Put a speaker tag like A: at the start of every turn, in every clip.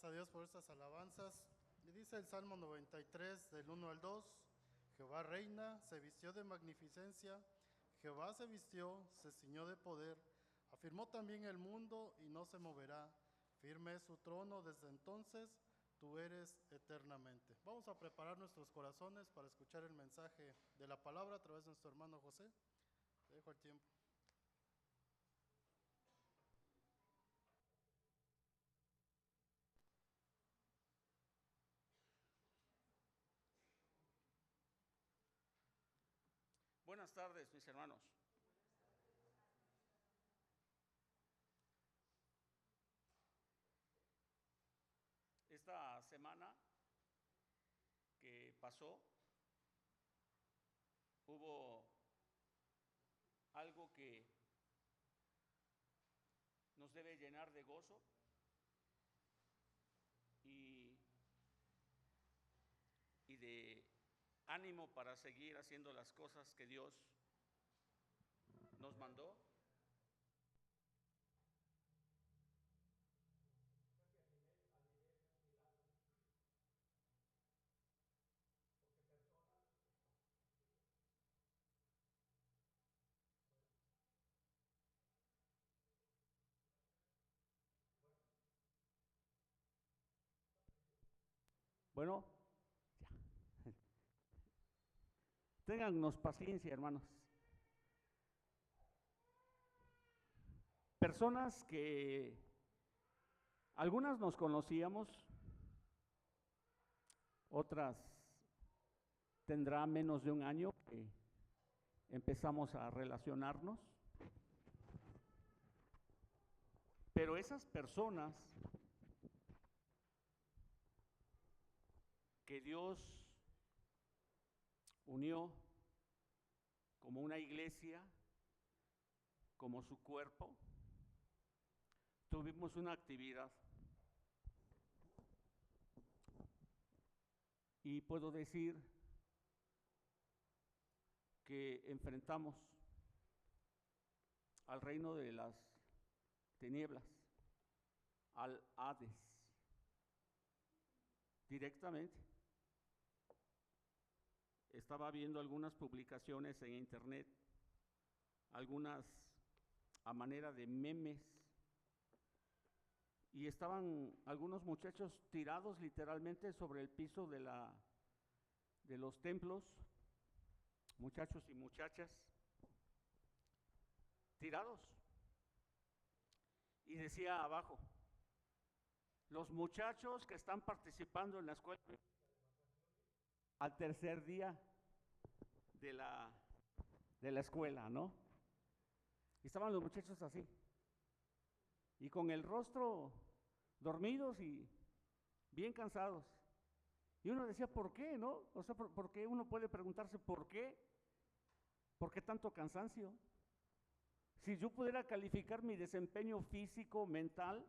A: Gracias a Dios por estas alabanzas. Y dice el Salmo 93, del 1 al 2, Jehová reina, se vistió de magnificencia, Jehová se vistió, se ciñó de poder, afirmó también el mundo y no se moverá, firme es su trono desde entonces, tú eres eternamente. Vamos a preparar nuestros corazones para escuchar el mensaje de la palabra a través de nuestro hermano José. Te dejo el tiempo.
B: Buenas tardes, mis hermanos. Esta semana que pasó, hubo algo que nos debe llenar de gozo y de ánimo para seguir haciendo las cosas que Dios nos mandó. Bueno, ya. Téngannos paciencia, hermanos. Personas que algunas nos conocíamos, otras tendrá menos de un año que empezamos a relacionarnos, pero esas personas que Dios unió como una iglesia, como su cuerpo, tuvimos una actividad y puedo decir que enfrentamos al reino de las tinieblas, al Hades, directamente. Estaba viendo algunas publicaciones en internet, algunas a manera de memes, y estaban algunos muchachos tirados literalmente sobre el piso de los templos, muchachos y muchachas tirados, y decía abajo: los muchachos que están participando en la escuela al tercer día de la escuela, ¿no? Y estaban los muchachos así, y con el rostro dormidos y bien cansados. Y uno decía, ¿por qué, no? O sea, ¿por qué? Uno puede preguntarse, ¿por qué? ¿Por qué tanto cansancio? Si yo pudiera calificar mi desempeño físico, mental,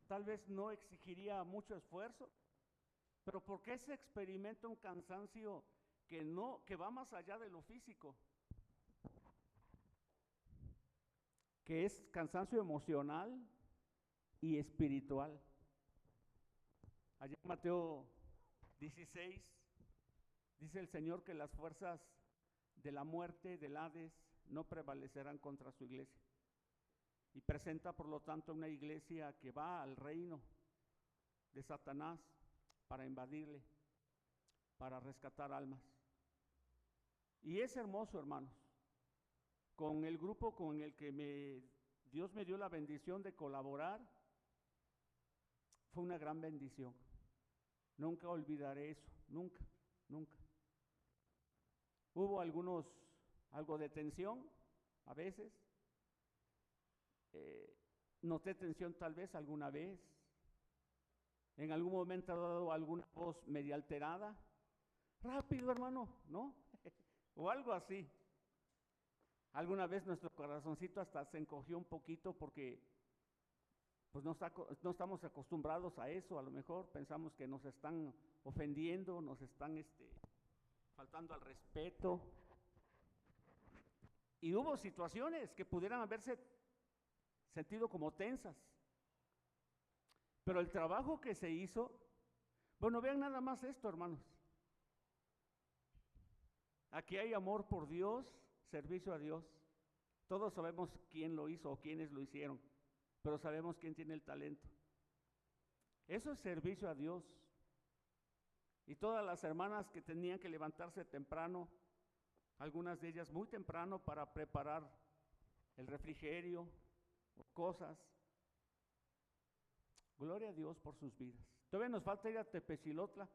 B: tal vez no exigiría mucho esfuerzo, pero ¿por qué se experimenta un cansancio que va más allá de lo físico? Que es cansancio emocional y espiritual. Allá en Mateo 16 dice el Señor que las fuerzas de la muerte, del Hades, no prevalecerán contra su iglesia, y presenta por lo tanto una iglesia que va al reino de Satanás para invadirle, para rescatar almas. Y es hermoso, hermanos, con el grupo con el que Dios me dio la bendición de colaborar, fue una gran bendición. Nunca olvidaré eso, nunca, nunca. Hubo algo de tensión a veces, noté tensión tal vez alguna vez, en algún momento ha dado alguna voz media alterada, rápido hermano, ¿no? O algo así. Alguna vez nuestro corazoncito hasta se encogió un poquito porque pues no estamos acostumbrados a eso. A lo mejor pensamos que nos están ofendiendo, nos están faltando al respeto. Y hubo situaciones que pudieran haberse sentido como tensas, Pero el trabajo que se hizo, bueno, vean nada más esto, hermanos. Aquí hay amor por Dios, servicio a Dios. Todos sabemos quién lo hizo o quiénes lo hicieron, pero sabemos quién tiene el talento. Eso es servicio a Dios. Y todas las hermanas que tenían que levantarse temprano, algunas de ellas muy temprano para preparar el refrigerio, cosas. Gloria a Dios por sus vidas. Todavía nos falta ir a Tepezilotla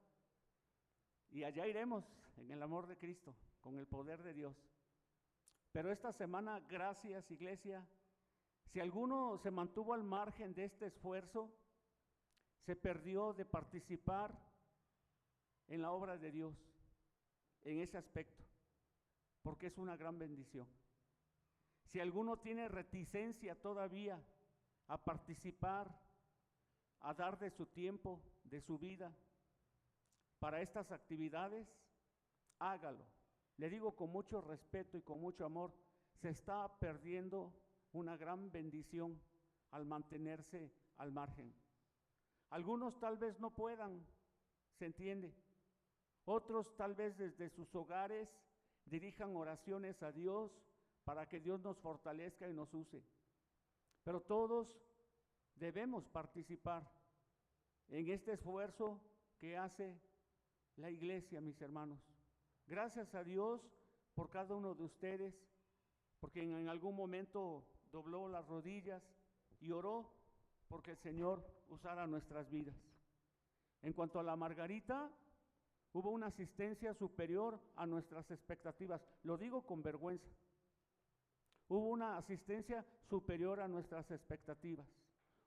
B: y allá iremos en el amor de Cristo, con el poder de Dios. Pero esta semana, gracias iglesia, si alguno se mantuvo al margen de este esfuerzo, se perdió de participar en la obra de Dios, en ese aspecto, porque es una gran bendición. Si alguno tiene reticencia todavía a participar, a dar de su tiempo, de su vida, para estas actividades, hágalo. Le digo con mucho respeto y con mucho amor, se está perdiendo una gran bendición al mantenerse al margen. Algunos tal vez no puedan, ¿se entiende? Otros tal vez desde sus hogares dirijan oraciones a Dios para que Dios nos fortalezca y nos use. Pero todos debemos participar en este esfuerzo que hace la iglesia, mis hermanos. Gracias a Dios por cada uno de ustedes, porque en algún momento dobló las rodillas y oró porque el Señor usara nuestras vidas. En cuanto a la Margarita, hubo una asistencia superior a nuestras expectativas. Lo digo con vergüenza. Hubo una asistencia superior a nuestras expectativas.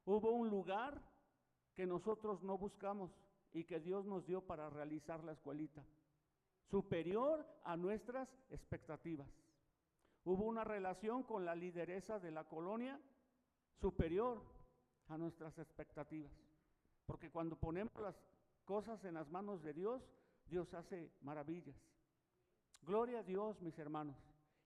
B: Hubo un lugar que nosotros no buscamos y que Dios nos dio para realizar la escuelita, superior a nuestras expectativas. Hubo una relación con la lideresa de la colonia superior a nuestras expectativas, porque cuando ponemos las cosas en las manos de Dios, Dios hace maravillas. Gloria a Dios, mis hermanos.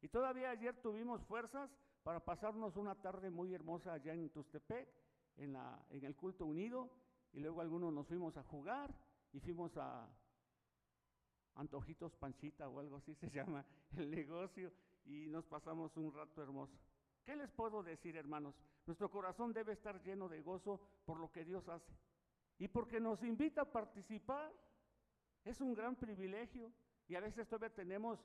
B: Y todavía ayer tuvimos fuerzas para pasarnos una tarde muy hermosa allá en Tustepec, en el culto unido, y luego algunos nos fuimos a jugar y fuimos a Antojitos Panchita o algo así se llama el negocio, y nos pasamos un rato hermoso. ¿Qué les puedo decir, hermanos? Nuestro corazón debe estar lleno de gozo por lo que Dios hace y porque nos invita a participar. Es un gran privilegio y a veces todavía tenemos,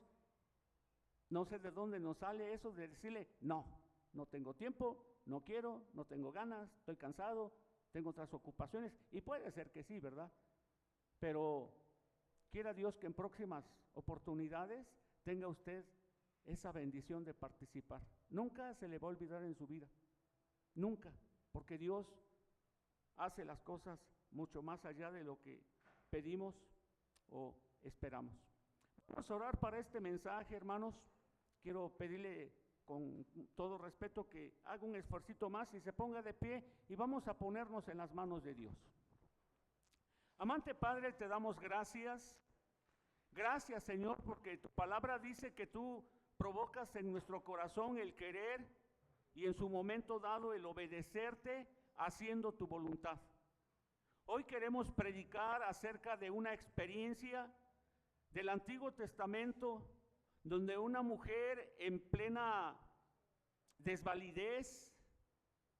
B: no sé de dónde nos sale eso de decirle, no tengo tiempo, no quiero, no tengo ganas, estoy cansado, tengo otras ocupaciones, y puede ser que sí, ¿verdad? Pero quiera Dios que en próximas oportunidades tenga usted esa bendición de participar. Nunca se le va a olvidar en su vida, nunca, porque Dios hace las cosas mucho más allá de lo que pedimos o esperamos. Vamos a orar para este mensaje, hermanos. Quiero pedirle con todo respeto que haga un esfuercito más y se ponga de pie y vamos a ponernos en las manos de Dios. Amante Padre, te damos gracias. Gracias, Señor, porque tu palabra dice que tú provocas en nuestro corazón el querer y en su momento dado el obedecerte haciendo tu voluntad. Hoy queremos predicar acerca de una experiencia del Antiguo Testamento donde una mujer en plena desvalidez,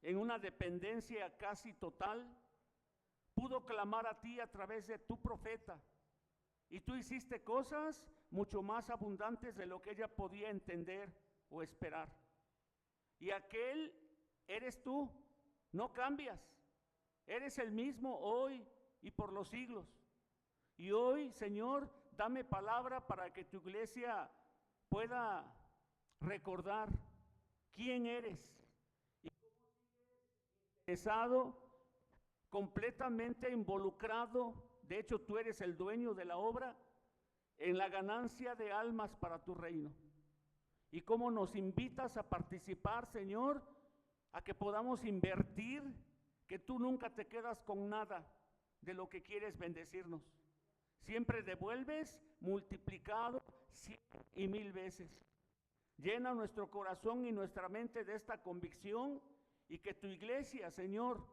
B: en una dependencia casi total, pudo clamar a ti a través de tu profeta, y tú hiciste cosas mucho más abundantes de lo que ella podía entender o esperar. Y aquel eres tú, no cambias, eres el mismo hoy y por los siglos. Y hoy, Señor, dame palabra para que tu iglesia pueda recordar quién eres y cómo sigues interesado, completamente involucrado. De hecho, tú eres el dueño de la obra en la ganancia de almas para tu reino. Y cómo nos invitas a participar, Señor, a que podamos invertir, que tú nunca te quedas con nada de lo que quieres bendecirnos. Siempre devuelves multiplicado 100 y 1000 veces. Llena nuestro corazón y nuestra mente de esta convicción y que tu iglesia, Señor,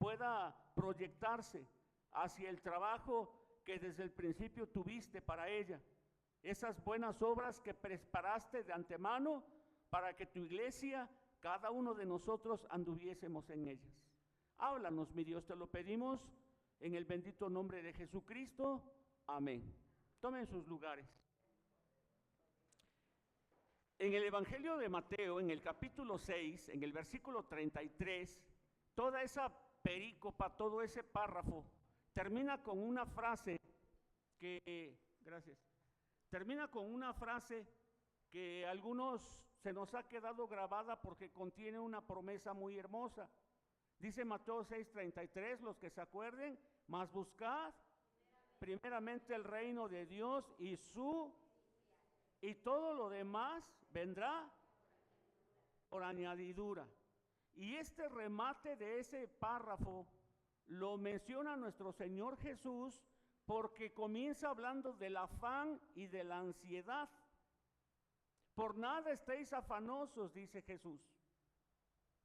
B: pueda proyectarse hacia el trabajo que desde el principio tuviste para ella. Esas buenas obras que preparaste de antemano para que tu iglesia, cada uno de nosotros, anduviésemos en ellas. Háblanos, mi Dios, te lo pedimos en el bendito nombre de Jesucristo. Amén. Tomen sus lugares. En el Evangelio de Mateo, en el capítulo 6, en el versículo 33, toda esa perícopa, todo ese párrafo, termina con una frase que, termina con una frase que a algunos se nos ha quedado grabada porque contiene una promesa muy hermosa. Dice Mateo 6:33, los que se acuerden, mas buscad primeramente el reino de Dios y todo lo demás vendrá por añadidura. Y este remate de ese párrafo lo menciona nuestro Señor Jesús porque comienza hablando del afán y de la ansiedad. Por nada estéis afanosos, dice Jesús,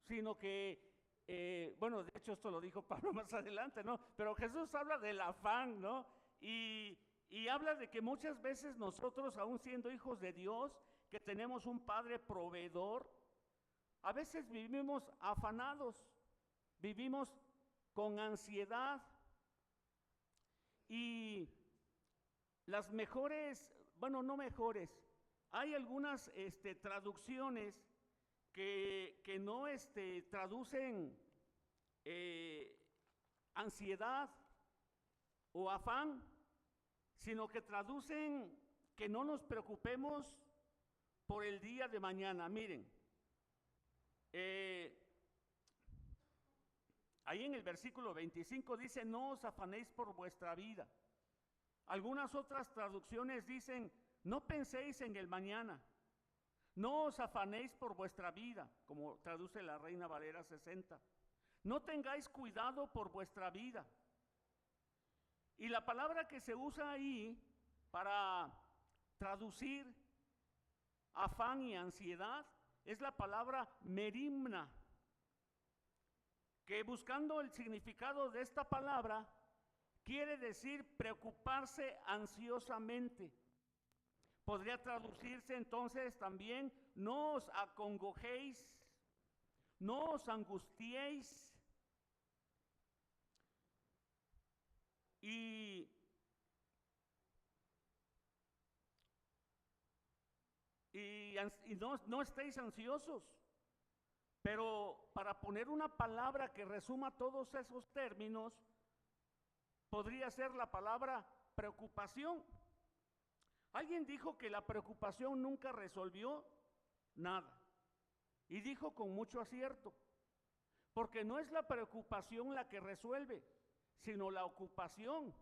B: sino que, bueno, de hecho esto lo dijo Pablo más adelante, ¿no? Pero Jesús habla del afán, ¿no? Y habla de que muchas veces nosotros, aún siendo hijos de Dios, que tenemos un Padre proveedor, a veces vivimos afanados, vivimos con ansiedad. Y las mejores, bueno, no mejores, hay algunas traducciones que no traducen ansiedad o afán, sino que traducen que no nos preocupemos por el día de mañana. Miren, ahí en el versículo 25 dice, no os afanéis por vuestra vida. Algunas otras traducciones dicen, no penséis en el mañana, no os afanéis por vuestra vida, como traduce la Reina Valera 60. No tengáis cuidado por vuestra vida. Y la palabra que se usa ahí para traducir afán y ansiedad es la palabra merimna, que buscando el significado de esta palabra quiere decir preocuparse ansiosamente. Podría traducirse entonces también, no os acongojéis, no os angustiéis. Y no estéis ansiosos. Pero para poner una palabra que resuma todos esos términos, podría ser la palabra preocupación. Alguien dijo que la preocupación nunca resolvió nada. Y dijo con mucho acierto, porque no es la preocupación la que resuelve, sino la ocupación.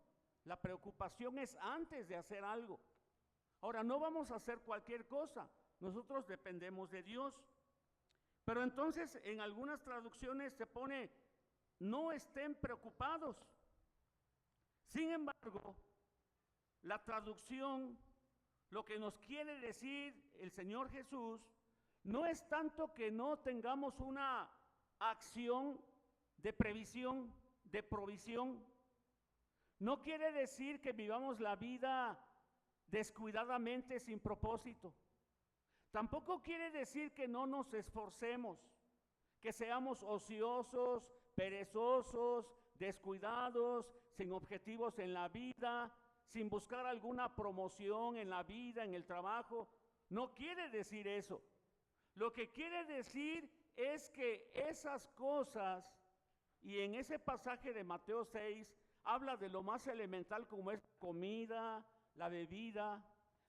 B: La preocupación es antes de hacer algo. Ahora, no vamos a hacer cualquier cosa, nosotros dependemos de Dios. Pero entonces en algunas traducciones se pone, no estén preocupados. Sin embargo, la traducción, lo que nos quiere decir el Señor Jesús, no es tanto que no tengamos una acción de previsión, de provisión. No quiere decir que vivamos la vida descuidadamente sin propósito. Tampoco quiere decir que no nos esforcemos, que seamos ociosos, perezosos, descuidados, sin objetivos en la vida, sin buscar alguna promoción en la vida, en el trabajo. No quiere decir eso. Lo que quiere decir es que esas cosas, y en ese pasaje de Mateo 6, habla de lo más elemental como es comida, la bebida,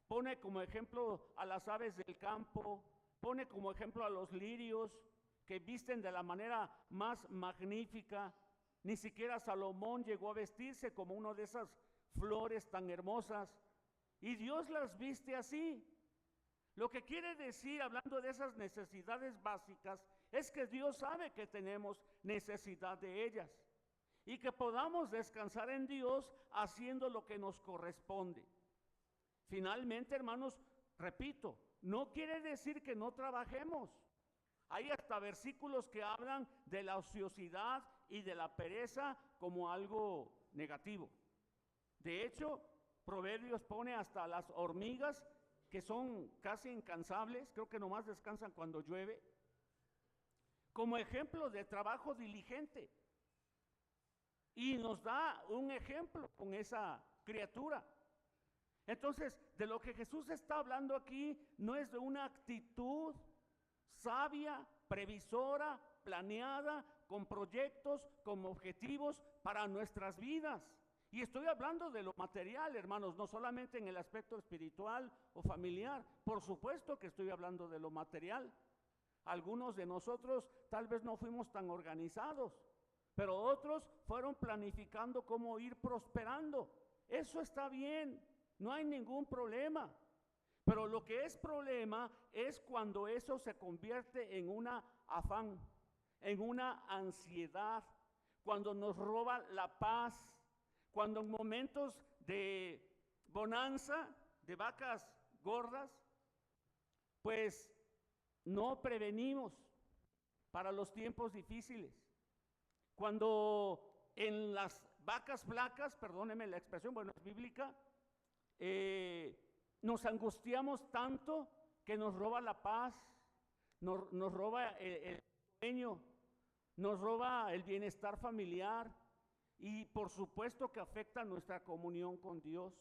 B: pone como ejemplo a las aves del campo, pone como ejemplo a los lirios que visten de la manera más magnífica. Ni siquiera Salomón llegó a vestirse como una de esas flores tan hermosas, y Dios las viste así. Lo que quiere decir, hablando de esas necesidades básicas, es que Dios sabe que tenemos necesidad de ellas y que podamos descansar en Dios haciendo lo que nos corresponde. Finalmente, hermanos, repito, no quiere decir que no trabajemos. Hay hasta versículos que hablan de la ociosidad y de la pereza como algo negativo. De hecho, Proverbios pone hasta las hormigas, que son casi incansables, creo que nomás descansan cuando llueve, como ejemplo de trabajo diligente. Y nos da un ejemplo con esa criatura. Entonces, de lo que Jesús está hablando aquí no es de una actitud sabia, previsora, planeada, con proyectos, con objetivos para nuestras vidas. Y estoy hablando de lo material, hermanos, no solamente en el aspecto espiritual o familiar. Por supuesto que estoy hablando de lo material. Algunos de nosotros tal vez no fuimos tan organizados, pero otros fueron planificando cómo ir prosperando. Eso está bien, no hay ningún problema. Pero lo que es problema es cuando eso se convierte en un afán, en una ansiedad, cuando nos roba la paz, cuando en momentos de bonanza, de vacas gordas, pues no prevenimos para los tiempos difíciles. Cuando en las vacas flacas, perdónenme la expresión, bueno, es bíblica, nos angustiamos tanto que nos roba la paz, nos roba el sueño, nos roba el bienestar familiar y por supuesto que afecta nuestra comunión con Dios.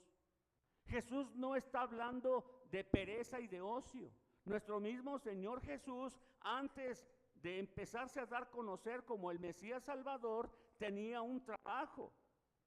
B: Jesús no está hablando de pereza y de ocio. Nuestro mismo Señor Jesús, antes de empezarse a dar a conocer como el Mesías Salvador, tenía un trabajo.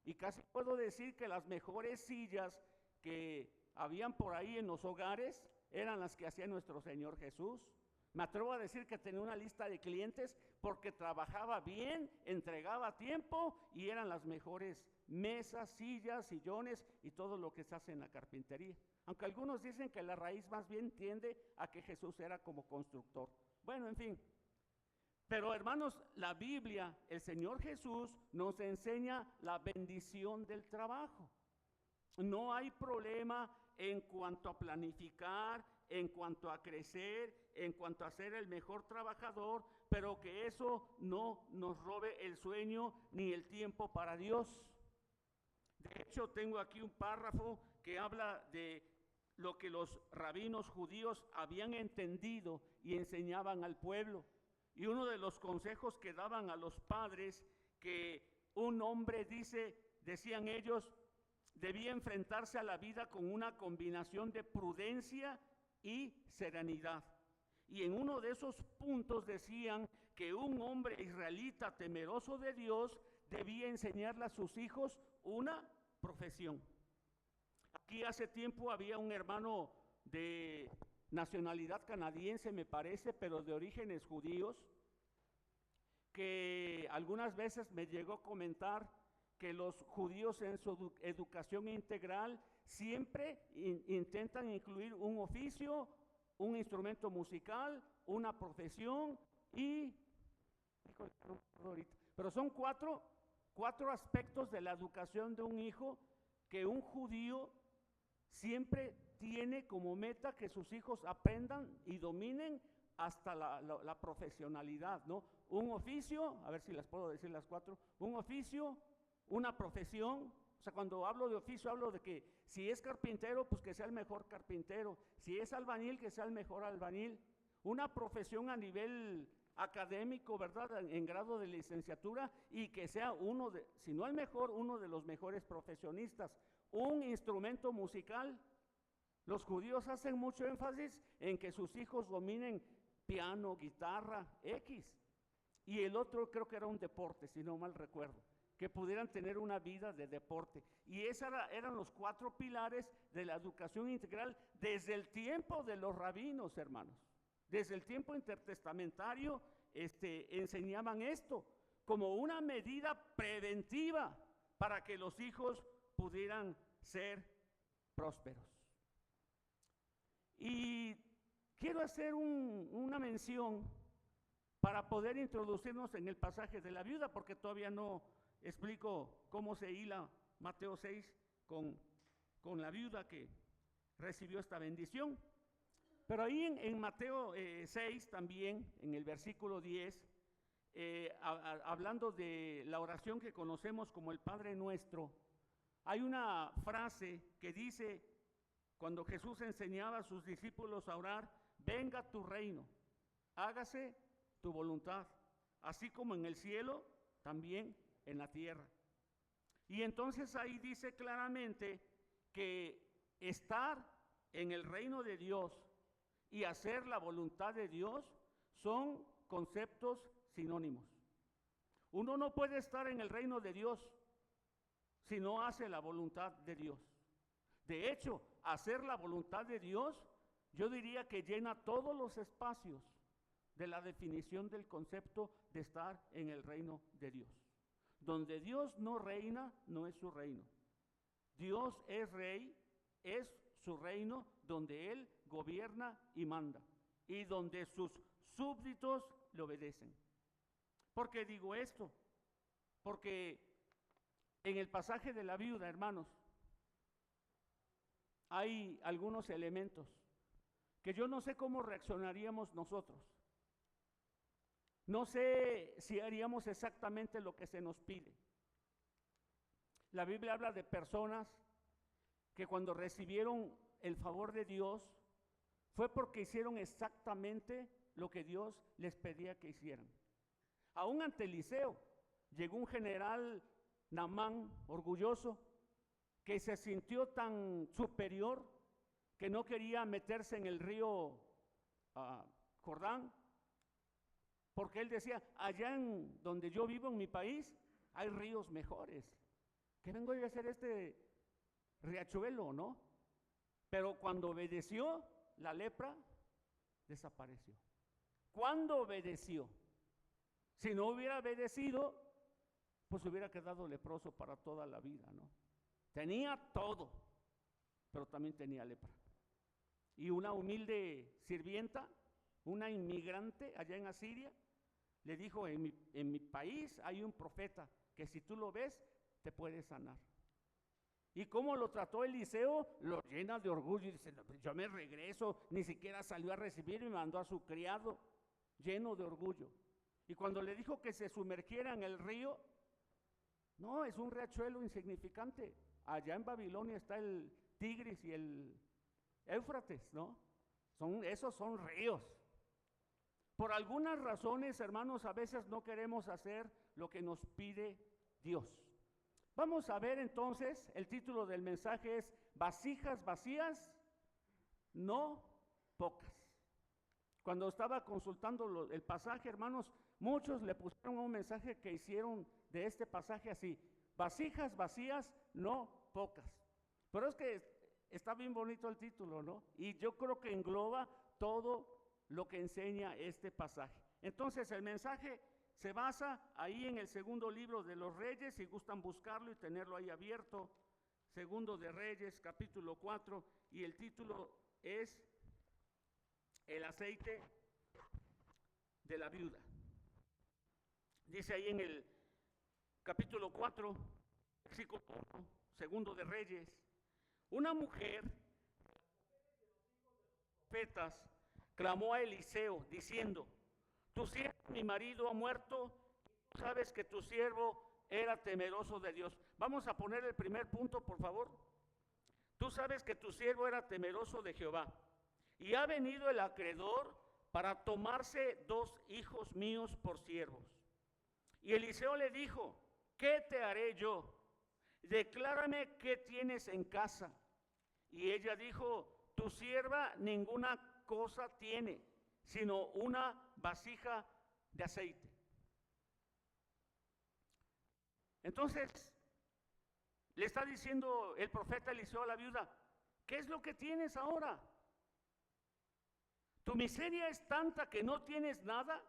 B: Y casi puedo decir que las mejores sillas que habían por ahí en los hogares eran las que hacía nuestro Señor Jesús. Me atrevo a decir que tenía una lista de clientes porque trabajaba bien, entregaba a tiempo y eran las mejores mesas, sillas, sillones y todo lo que se hace en la carpintería. Aunque algunos dicen que la raíz más bien tiende a que Jesús era como constructor. Bueno, en fin. Pero hermanos, la Biblia, el Señor Jesús nos enseña la bendición del trabajo. No hay problema en cuanto a planificar, en cuanto a crecer, en cuanto a ser el mejor trabajador, pero que eso no nos robe el sueño ni el tiempo para Dios. De hecho, tengo aquí un párrafo que habla de lo que los rabinos judíos habían entendido y enseñaban al pueblo. Y uno de los consejos que daban a los padres, que un hombre, decían ellos, debía enfrentarse a la vida con una combinación de prudencia y serenidad. Y en uno de esos puntos decían que un hombre israelita temeroso de Dios debía enseñarle a sus hijos una profesión. Aquí hace tiempo había un hermano de nacionalidad canadiense, me parece, pero de orígenes judíos, que algunas veces me llegó a comentar que los judíos en su educación integral siempre intentan incluir un oficio, un instrumento musical, una profesión y... Pero son cuatro aspectos de la educación de un hijo que un judío siempre tiene como meta que sus hijos aprendan y dominen hasta la profesionalidad, ¿no? Un oficio, a ver si las puedo decir las cuatro, un oficio, una profesión. O sea, cuando hablo de oficio, hablo de que si es carpintero, pues que sea el mejor carpintero. Si es albañil, que sea el mejor albañil. Una profesión a nivel académico, ¿verdad? En grado de licenciatura y que sea uno de, si no el mejor, uno de los mejores profesionistas. Un instrumento musical. Los judíos hacen mucho énfasis en que sus hijos dominen piano, guitarra, X. Y el otro creo que era un deporte, si no mal recuerdo, que pudieran tener una vida de deporte. Y esos eran los 4 pilares de la educación integral desde el tiempo de los rabinos, hermanos. Desde el tiempo intertestamentario enseñaban esto como una medida preventiva para que los hijos pudieran ser prósperos. Y quiero hacer una mención para poder introducirnos en el pasaje de la viuda, porque todavía no explico cómo se hila Mateo 6 con la viuda que recibió esta bendición. Pero ahí en Mateo 6 también, en el versículo 10, hablando de la oración que conocemos como el Padre Nuestro, hay una frase que dice, cuando Jesús enseñaba a sus discípulos a orar: venga tu reino, hágase tu voluntad, así como en el cielo, también en la tierra. Y entonces ahí dice claramente que estar en el reino de Dios y hacer la voluntad de Dios son conceptos sinónimos. Uno no puede estar en el reino de Dios si no hace la voluntad de Dios. De hecho, hacer la voluntad de Dios, yo diría que llena todos los espacios de la definición del concepto de estar en el reino de Dios. Donde Dios no reina, no es su reino. Dios es rey, es su reino donde Él gobierna y manda, y donde sus súbditos le obedecen. ¿Por qué digo esto? Porque en el pasaje de la viuda, hermanos, hay algunos elementos que yo no sé cómo reaccionaríamos nosotros. No sé si haríamos exactamente lo que se nos pide. La Biblia habla de personas que cuando recibieron el favor de Dios fue porque hicieron exactamente lo que Dios les pedía que hicieran. Aún ante Eliseo llegó un general, Naamán, orgulloso, que se sintió tan superior que no quería meterse en el río Jordán, porque él decía: allá en donde yo vivo, en mi país, hay ríos mejores. ¿Qué vengo yo a hacer este riachuelo, no? Pero cuando obedeció, la lepra desapareció. ¿Cuándo obedeció? Si no hubiera obedecido, pues hubiera quedado leproso para toda la vida, ¿no? Tenía todo, pero también tenía lepra. Y una humilde sirvienta, una inmigrante allá en Asiria, le dijo: en mi país hay un profeta que si tú lo ves, te puede sanar. ¿Y cómo lo trató Eliseo? Lo llena de orgullo y dice: no, yo me regreso. Ni siquiera salió a recibir y mandó a su criado, lleno de orgullo. Y cuando le dijo que se sumergiera en el río, no, es un riachuelo insignificante. Allá en Babilonia está el Tigris y el Éufrates, ¿no? Esos son ríos. Por algunas razones, hermanos, a veces no queremos hacer lo que nos pide Dios. Vamos a ver entonces, el título del mensaje es: vasijas vacías, no pocas. Cuando estaba consultando el pasaje, hermanos, muchos le pusieron un mensaje que hicieron de este pasaje así: vasijas vacías, no pocas. Pero es que está bien bonito el título, ¿no? Y yo creo que engloba todo lo que enseña este pasaje. Entonces el mensaje se basa ahí en el segundo libro de los Reyes, si gustan buscarlo y tenerlo ahí abierto, segundo de Reyes, capítulo 4, y el título es el aceite de la viuda. Dice ahí en el capítulo 4, versículo 1, segundo de Reyes: una mujer, profetas, clamó a Eliseo diciendo: tu siervo, mi marido, ha muerto, y tú sabes que tu siervo era temeroso de Dios. Vamos a poner el primer punto, por favor. Tú sabes que tu siervo era temeroso de Jehová, y ha venido el acreedor para tomarse 2 hijos míos por siervos. Y Eliseo le dijo: ¿qué te haré yo? Declárame qué tienes en casa. Y ella dijo: tu sierva ninguna cosa tiene, sino una vasija de aceite. Entonces, le está diciendo el profeta Eliseo a la viuda: ¿qué es lo que tienes ahora? ¿Tu miseria es tanta que no tienes nada?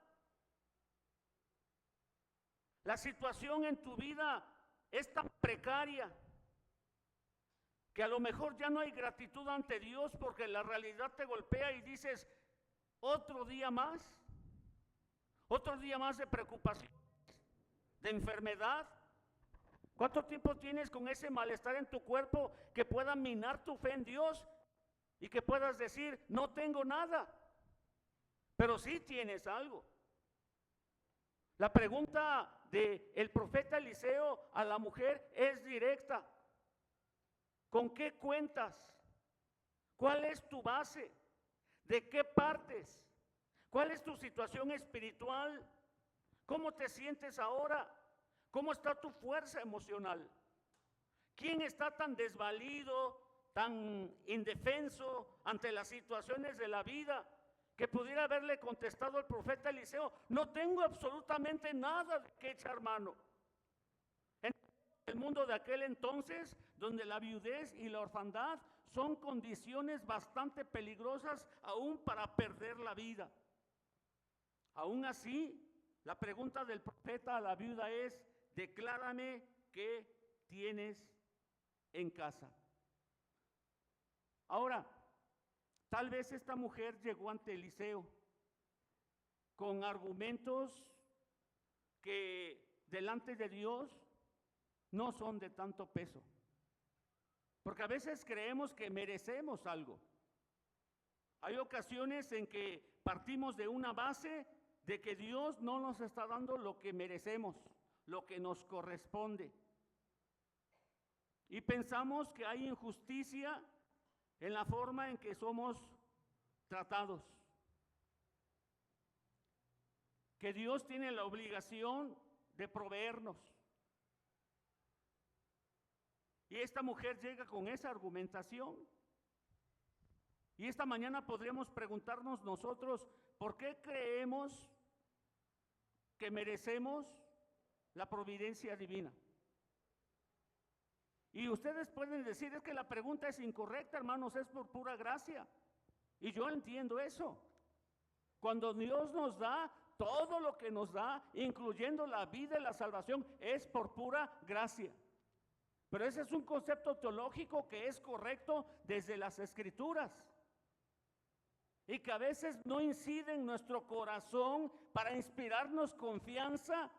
B: La situación en tu vida es tan precaria que a lo mejor ya no hay gratitud ante Dios, porque la realidad te golpea y dices: otro día más de preocupación, de enfermedad. ¿Cuánto tiempo tienes con ese malestar en tu cuerpo que pueda minar tu fe en Dios y que puedas decir: no tengo nada, pero sí tienes algo? La pregunta del profeta Eliseo a la mujer es directa. ¿Con qué cuentas? ¿Cuál es tu base? ¿De qué partes? ¿Cuál es tu situación espiritual? ¿Cómo te sientes ahora? ¿Cómo está tu fuerza emocional? ¿Quién está tan desvalido, tan indefenso ante las situaciones de la vida, que pudiera haberle contestado al profeta Eliseo: no tengo absolutamente nada de qué echar mano? En el mundo de aquel entonces, donde la viudez y la orfandad son condiciones bastante peligrosas aún para perder la vida. Aún así, la pregunta del profeta a la viuda es: declárame qué tienes en casa. Ahora, tal vez esta mujer llegó ante Eliseo con argumentos que delante de Dios no son de tanto peso. Porque a veces creemos que merecemos algo. Hay ocasiones en que partimos de una base de que Dios no nos está dando lo que merecemos, lo que nos corresponde. Y pensamos que hay injusticia en la forma en que somos tratados. Que Dios tiene la obligación de proveernos. Y esta mujer llega con esa argumentación. Y esta mañana podríamos preguntarnos nosotros: ¿por qué creemos que merecemos la providencia divina? Y ustedes pueden decir: es que la pregunta es incorrecta, hermanos, es por pura gracia. Y yo entiendo eso. Cuando Dios nos da todo lo que nos da, incluyendo la vida y la salvación, es por pura gracia. Pero ese es un concepto teológico que es correcto desde las Escrituras, y que a veces no incide en nuestro corazón para inspirarnos confianza.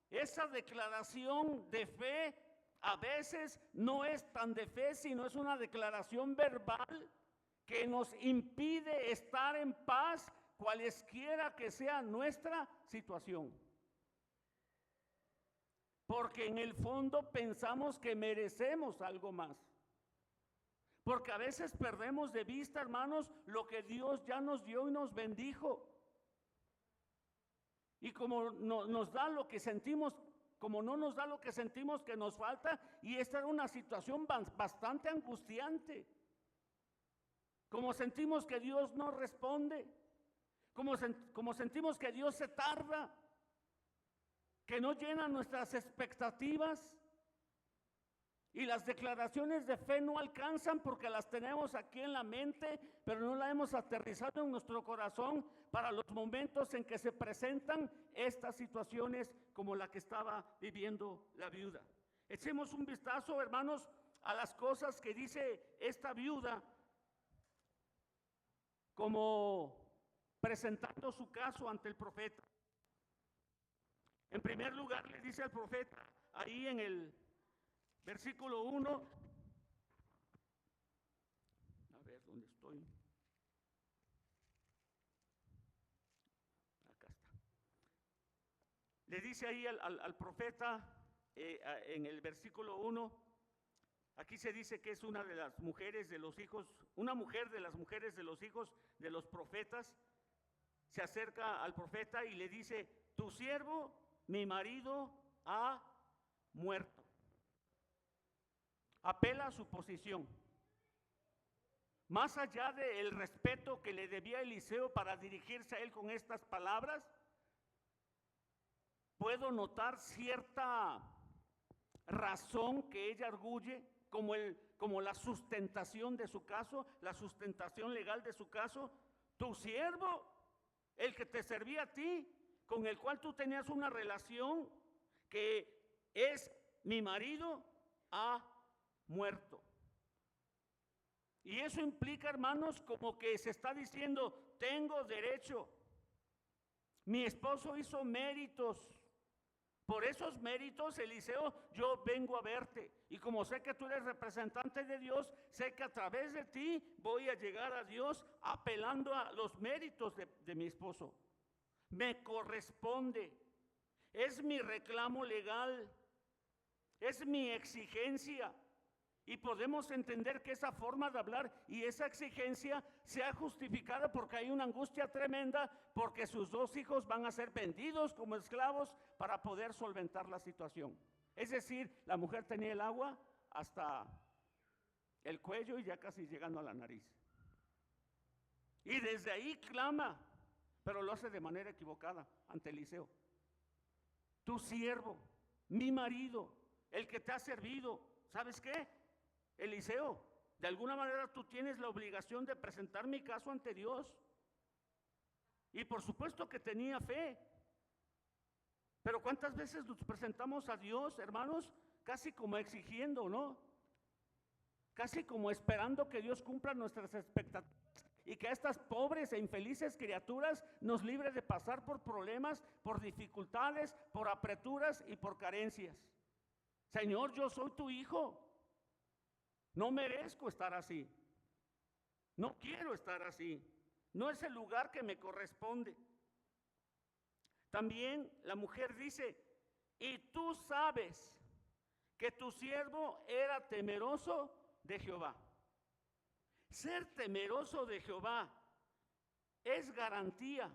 B: Esa declaración de fe a veces no es tan de fe, sino es una declaración verbal que nos impide estar en paz cualesquiera que sea nuestra situación. Porque en el fondo pensamos que merecemos algo más. Porque a veces perdemos de vista, hermanos, lo que Dios ya nos dio y nos bendijo. Y como no nos da lo que sentimos, como no nos da lo que sentimos que nos falta, y esta era una situación bastante angustiante. Como sentimos que Dios no responde, como sentimos que Dios se tarda, que no llena nuestras expectativas, y las declaraciones de fe no alcanzan porque las tenemos aquí en la mente, pero no las hemos aterrizado en nuestro corazón para los momentos en que se presentan estas situaciones como la que estaba viviendo la viuda. Echemos un vistazo, hermanos, a las cosas que dice esta viuda, como presentando su caso ante el profeta. En primer lugar, le dice al profeta, ahí en el versículo 1, a ver dónde estoy. Acá está. Le dice ahí al profeta en el versículo 1, aquí se dice que es una de las mujeres de los hijos, una mujer de las mujeres de los hijos de los profetas. Se acerca al profeta y le dice: tu siervo, mi marido, ha muerto. Apela a su posición. Más allá del respeto que le debía Eliseo para dirigirse a él con estas palabras, puedo notar cierta razón que ella arguye como la sustentación de su caso, la sustentación legal de su caso. Tu siervo, el que te servía a ti, con el cual tú tenías una relación, que es mi marido, ha muerto. Y eso implica, hermanos, como que se está diciendo: tengo derecho. Mi esposo hizo méritos. Por esos méritos, Eliseo, yo vengo a verte. Y como sé que tú eres representante de Dios, sé que a través de ti voy a llegar a Dios apelando a los méritos de mi esposo. Me corresponde. es mi reclamo legal, es mi exigencia. Y podemos entender que esa forma de hablar y esa exigencia sea justificada porque hay una angustia tremenda, porque sus 2 hijos van a ser vendidos como esclavos para poder solventar la situación. Es decir, la mujer tenía el agua hasta el cuello y ya casi llegando a la nariz. Y desde ahí clama, pero lo hace de manera equivocada ante Eliseo. Tu siervo, mi marido, el que te ha servido, ¿sabes qué? Eliseo, de alguna manera tú tienes la obligación de presentar mi caso ante Dios. Y por supuesto que tenía fe. Pero ¿cuántas veces nos presentamos a Dios, hermanos? Casi como exigiendo, ¿no? Casi como esperando que Dios cumpla nuestras expectativas y que a estas pobres e infelices criaturas nos libre de pasar por problemas, por dificultades, por apreturas y por carencias. Señor, yo soy tu hijo. No merezco estar así. No quiero estar así. No es el lugar que me corresponde. También la mujer dice, y tú sabes que tu siervo era temeroso de Jehová. Ser temeroso de Jehová es garantía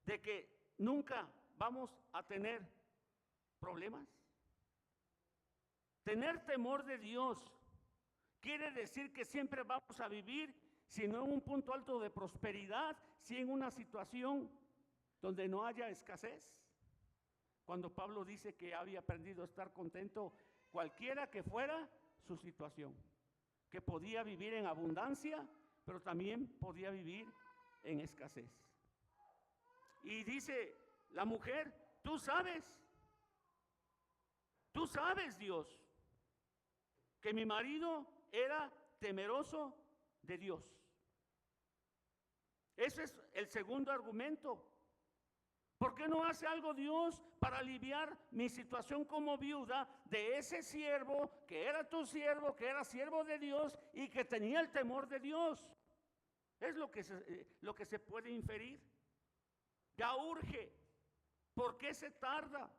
B: de que nunca vamos a tener problemas. Tener temor de Dios quiere decir que siempre vamos a vivir, si no en un punto alto de prosperidad, si en una situación donde no haya escasez. Cuando Pablo dice que había aprendido a estar contento cualquiera que fuera su situación, que podía vivir en abundancia, pero también podía vivir en escasez. Y dice la mujer, tú sabes Dios, que mi marido era temeroso de Dios. Ese es el segundo argumento. ¿Por qué no hace algo Dios para aliviar mi situación como viuda de ese siervo que era tu siervo, que era siervo de Dios y que tenía el temor de Dios? Es lo que se puede inferir. Ya urge. ¿Por qué se tarda?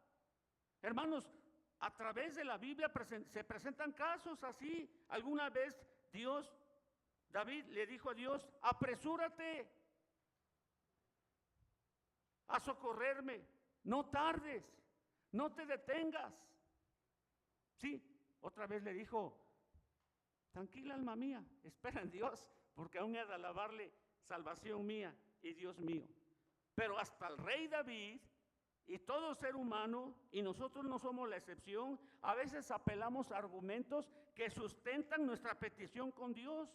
B: Hermanos, a través de la Biblia se presentan casos así. Alguna vez David le dijo a Dios, apresúrate a socorrerme, no tardes, no te detengas. Sí, otra vez le dijo, tranquila alma mía, espera en Dios, porque aún he de alabarle, salvación mía y Dios mío. Pero hasta el rey David y todo ser humano, y nosotros no somos la excepción, a veces apelamos a argumentos que sustentan nuestra petición con Dios,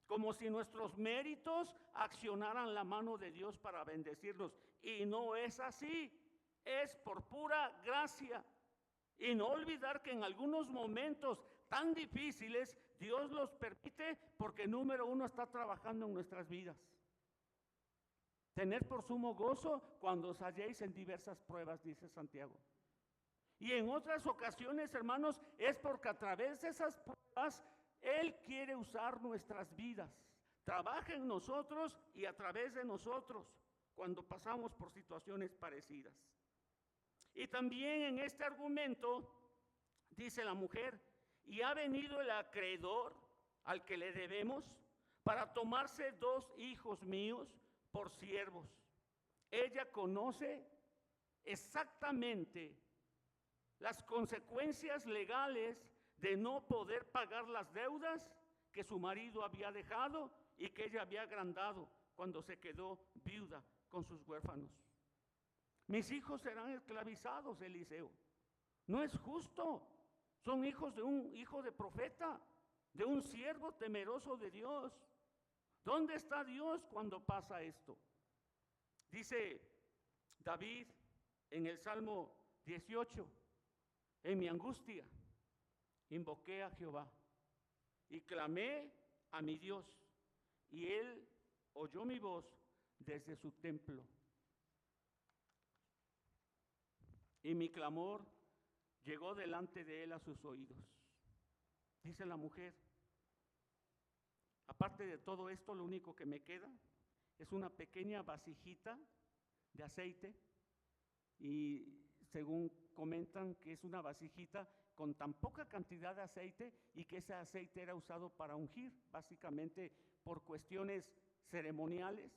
B: como si nuestros méritos accionaran la mano de Dios para bendecirnos. Y no es así, es por pura gracia. Y no olvidar que en algunos momentos tan difíciles Dios los permite porque número uno está trabajando en nuestras vidas. Tener por sumo gozo cuando os halléis en diversas pruebas, dice Santiago. Y en otras ocasiones, hermanos, es porque a través de esas pruebas Él quiere usar nuestras vidas. Trabaja en nosotros y a través de nosotros cuando pasamos por situaciones parecidas. Y también en este argumento, dice la mujer, y ha venido el acreedor al que le debemos para tomarse 2 hijos míos por siervos. Ella conoce exactamente las consecuencias legales de no poder pagar las deudas que su marido había dejado y que ella había agrandado cuando se quedó viuda con sus huérfanos. Mis hijos serán esclavizados, Eliseo. No es justo. Son hijos de un hijo de profeta, de un siervo temeroso de Dios. ¿Dónde está Dios cuando pasa esto? Dice David en el Salmo 18, en mi angustia invoqué a Jehová y clamé a mi Dios, y Él oyó mi voz desde su templo. Y mi clamor llegó delante de Él a sus oídos. Dice la mujer, aparte de todo esto, lo único que me queda es una pequeña vasijita de aceite y según comentan que es una vasijita con tan poca cantidad de aceite y que ese aceite era usado para ungir, básicamente por cuestiones ceremoniales,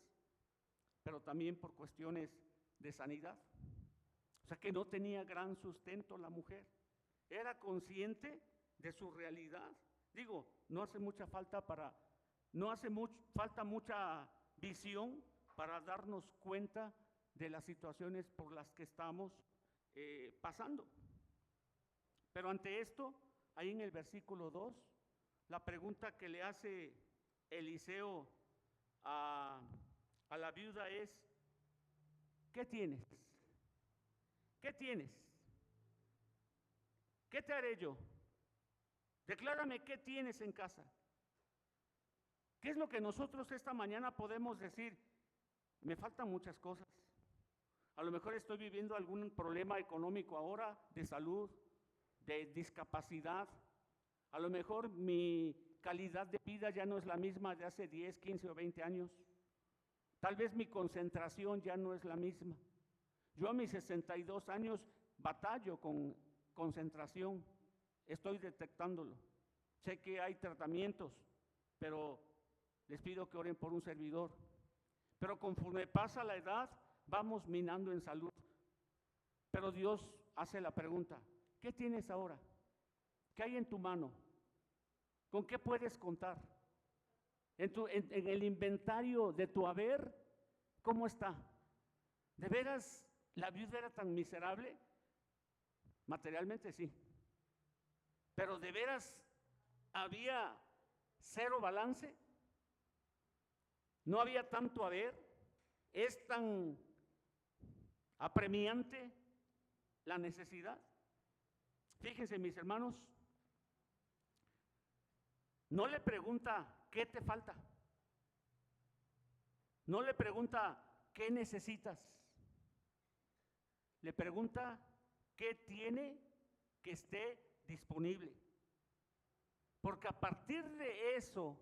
B: pero también por cuestiones de sanidad. O sea que no tenía gran sustento la mujer, era consciente de su realidad. Digo, no hace falta mucha visión para darnos cuenta de las situaciones por las que estamos pasando. Pero ante esto, ahí en el versículo 2, la pregunta que le hace Eliseo a la viuda es: ¿qué tienes? ¿Qué tienes? ¿Qué te haré yo? Declárame qué tienes en casa. ¿Qué es lo que nosotros esta mañana podemos decir? Me faltan muchas cosas. A lo mejor estoy viviendo algún problema económico ahora, de salud, de discapacidad. A lo mejor mi calidad de vida ya no es la misma de hace 10, 15 o 20 años. Tal vez mi concentración ya no es la misma. Yo a mis 62 años batallo con concentración, estoy detectándolo. Sé que hay tratamientos, pero les pido que oren por un servidor. Pero conforme pasa la edad, vamos minando en salud. Pero Dios hace la pregunta: ¿qué tienes ahora? ¿Qué hay en tu mano? ¿Con qué puedes contar? En el inventario de tu haber, ¿cómo está? ¿De veras la viuda era tan miserable? Materialmente sí. Pero ¿de veras había cero balance? ¿No había tanto haber? ¿Es tan apremiante la necesidad? Fíjense, mis hermanos, no le pregunta qué te falta, no le pregunta qué necesitas, le pregunta qué tiene que esté disponible. Porque a partir de eso,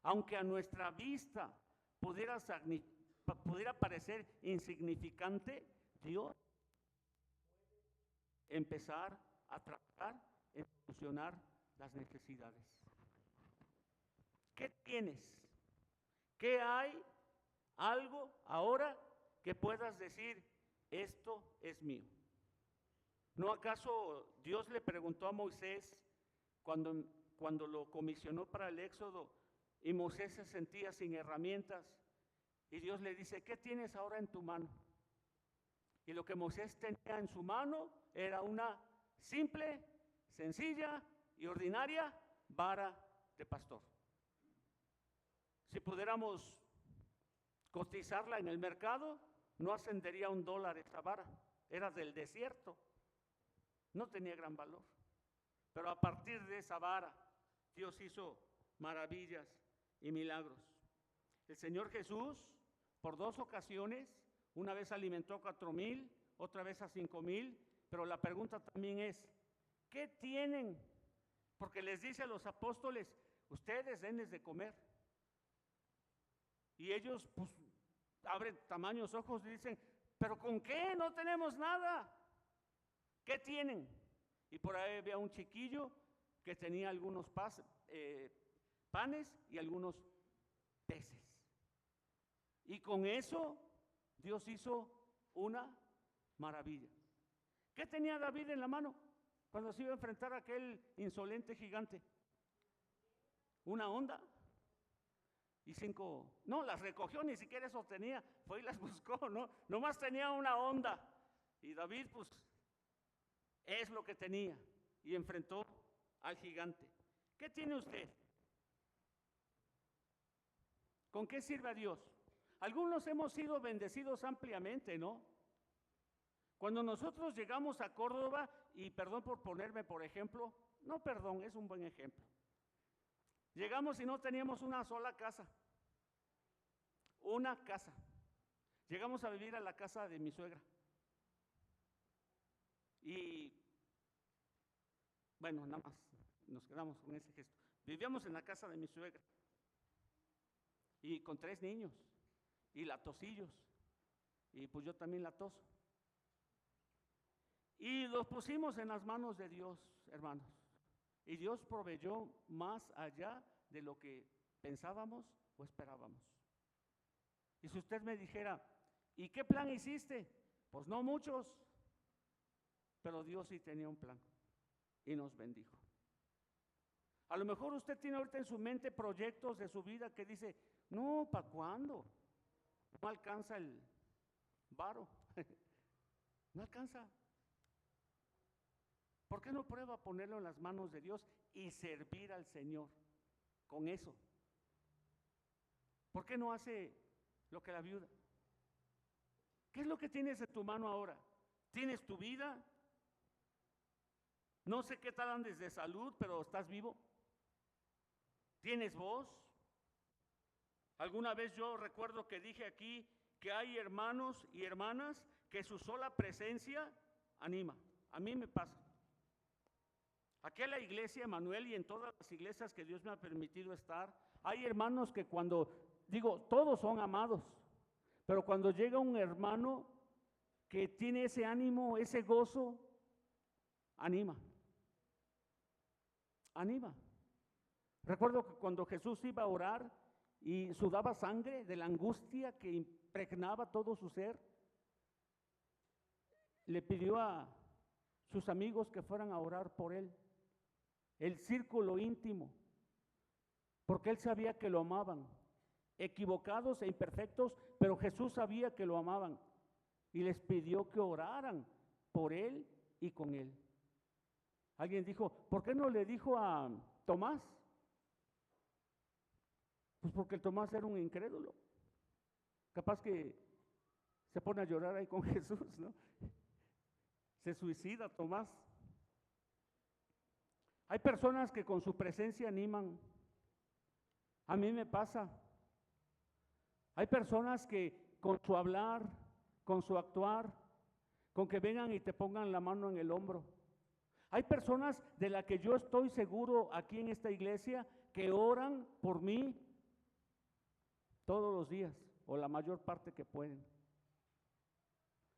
B: aunque a nuestra vista pudiera parecer insignificante, Dios puede empezar a tratar en solucionar las necesidades. ¿Qué tienes? ¿Qué hay? Algo ahora que puedas decir: esto es mío. ¿No acaso Dios le preguntó a Moisés cuando lo comisionó para el Éxodo y Moisés se sentía sin herramientas? Y Dios le dice: ¿qué tienes ahora en tu mano? Y lo que Moisés tenía en su mano era una simple, sencilla y ordinaria vara de pastor. Si pudiéramos cotizarla en el mercado, no ascendería $1 esta vara. Era del desierto, no tenía gran valor. Pero a partir de esa vara, Dios hizo maravillas y milagros. El Señor Jesús, por 2 ocasiones, una vez alimentó a 4,000, otra vez a 5,000, pero la pregunta también es: ¿qué tienen? Porque les dice a los apóstoles: ustedes denles de comer. Y ellos pues abren tamaños ojos y dicen: ¿pero con qué? No tenemos nada. ¿Qué tienen? Y por ahí había un chiquillo que tenía algunos panes y algunos peces. Y con eso Dios hizo una maravilla. ¿Qué tenía David en la mano cuando se iba a enfrentar a aquel insolente gigante? Una honda y 5, no, las recogió, ni siquiera eso tenía, fue y las buscó, ¿no? Nomás tenía una honda. Y David, pues, es lo que tenía y enfrentó al gigante. ¿Qué tiene usted? ¿Con qué sirve a Dios? Algunos hemos sido bendecidos ampliamente, ¿no? Cuando nosotros llegamos a Córdoba, y perdón por ponerme por ejemplo, no perdón, es un buen ejemplo. Llegamos y no teníamos una sola casa. Una casa. Llegamos a vivir a la casa de mi suegra. Y bueno, nada más nos quedamos con ese gesto. Vivíamos en la casa de mi suegra. Y con 3 niños. Y latosillos. Y pues yo también latoso. Y los pusimos en las manos de Dios, hermanos. Y Dios proveyó más allá de lo que pensábamos o esperábamos. Y si usted me dijera, ¿y qué plan hiciste? Pues no muchos, pero Dios sí tenía un plan y nos bendijo. A lo mejor usted tiene ahorita en su mente proyectos de su vida que dice, no, ¿para cuándo? No alcanza el varo, no alcanza. ¿Por qué no prueba ponerlo en las manos de Dios y servir al Señor con eso? ¿Por qué no hace lo que la viuda? ¿Qué es lo que tienes en tu mano ahora? ¿Tienes tu vida? No sé qué tal andes de salud, pero ¿estás vivo? ¿Tienes voz? Alguna vez yo recuerdo que dije aquí que hay hermanos y hermanas que su sola presencia anima. A mí me pasa. Aquí en la iglesia Emanuel y en todas las iglesias que Dios me ha permitido estar, hay hermanos que cuando, digo, todos son amados, pero cuando llega un hermano que tiene ese ánimo, ese gozo, anima. Anima. Recuerdo que cuando Jesús iba a orar y sudaba sangre de la angustia que impregnaba todo su ser, le pidió a sus amigos que fueran a orar por él, el círculo íntimo, porque él sabía que lo amaban, equivocados e imperfectos, pero Jesús sabía que lo amaban y les pidió que oraran por él y con él. Alguien dijo, ¿por qué no le dijo a Tomás? Pues porque el Tomás era un incrédulo. Capaz que se pone a llorar ahí con Jesús, ¿no? Se suicida Tomás. Hay personas que con su presencia animan. A mí me pasa. Hay personas que con su hablar, con su actuar, con que vengan y te pongan la mano en el hombro. Hay personas de las que yo estoy seguro aquí en esta iglesia que oran por mí todos los días o la mayor parte que pueden.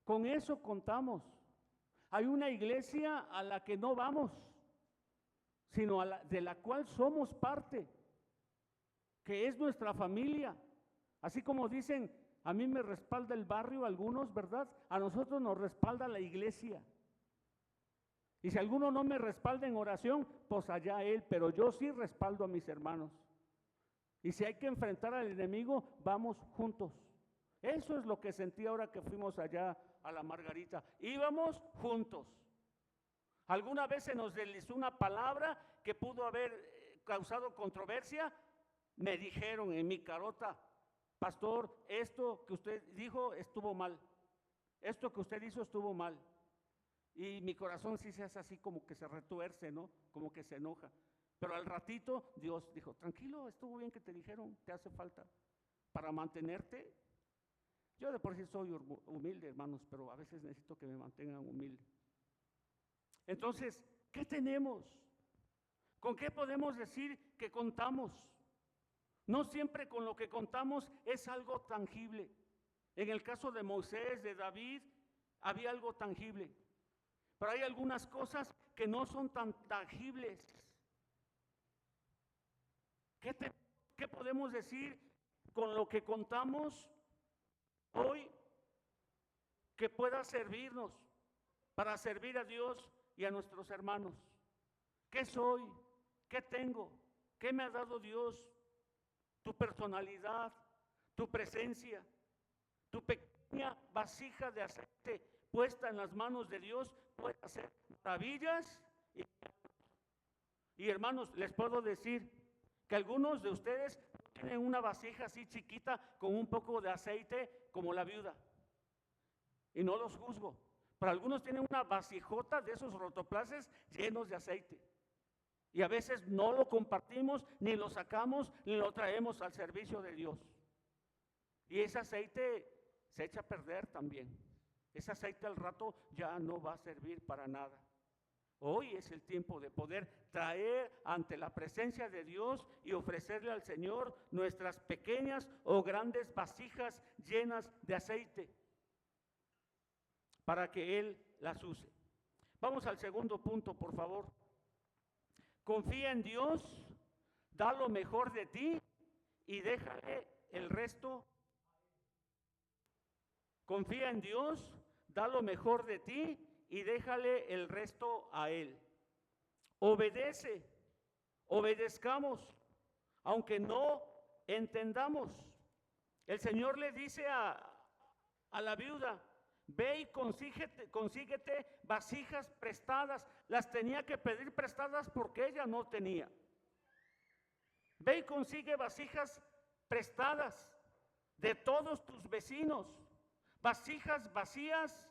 B: Con eso contamos. Hay una iglesia a la que no vamos, sino de la cual somos parte, que es nuestra familia. Así como dicen, a mí me respalda el barrio, algunos, ¿verdad? A nosotros nos respalda la iglesia. Y si alguno no me respalda en oración, pues allá él, pero yo sí respaldo a mis hermanos. Y si hay que enfrentar al enemigo, vamos juntos. Eso es lo que sentí ahora que fuimos allá a la Margarita. Íbamos juntos. Alguna vez se nos deslizó una palabra que pudo haber causado controversia. Me dijeron en mi carota, pastor, esto que usted dijo estuvo mal. Esto que usted hizo estuvo mal. Y mi corazón sí se hace así como que se retuerce, ¿no? Como que se enoja. Pero al ratito Dios dijo, tranquilo, estuvo bien que te dijeron, te hace falta para mantenerte. Yo de por sí soy humilde, hermanos, pero a veces necesito que me mantengan humilde. Entonces, ¿qué tenemos? ¿Con qué podemos decir que contamos? No siempre con lo que contamos es algo tangible. En el caso de Moisés, de David, había algo tangible. Pero hay algunas cosas que no son tan tangibles. ¿Qué podemos decir con lo que contamos hoy que pueda servirnos para servir a Dios y a nuestros hermanos? ¿Qué soy? ¿Qué tengo? ¿Qué me ha dado Dios? Tu personalidad, tu presencia, tu pequeña vasija de aceite puesta en las manos de Dios puede hacer maravillas. Y hermanos, les puedo decir que algunos de ustedes tienen una vasija así chiquita con un poco de aceite como la viuda. Y no los juzgo, pero algunos tienen una vasijota de esos rotoplaces llenos de aceite. Y a veces no lo compartimos, ni lo sacamos, ni lo traemos al servicio de Dios. Y ese aceite se echa a perder también. Ese aceite al rato ya no va a servir para nada. Hoy es el tiempo de poder traer ante la presencia de Dios y ofrecerle al Señor nuestras pequeñas o grandes vasijas llenas de aceite para que Él las use. Vamos al segundo punto, por favor. Confía en Dios, da lo mejor de ti y déjale el resto. Confía en Dios, da lo mejor de ti y déjale el resto a Él. Obedece, obedezcamos, aunque no entendamos. El Señor le dice a la viuda: ve y consíguete vasijas prestadas. Las tenía que pedir prestadas porque ella no tenía. Ve y consigue vasijas prestadas de todos tus vecinos. Vasijas vacías,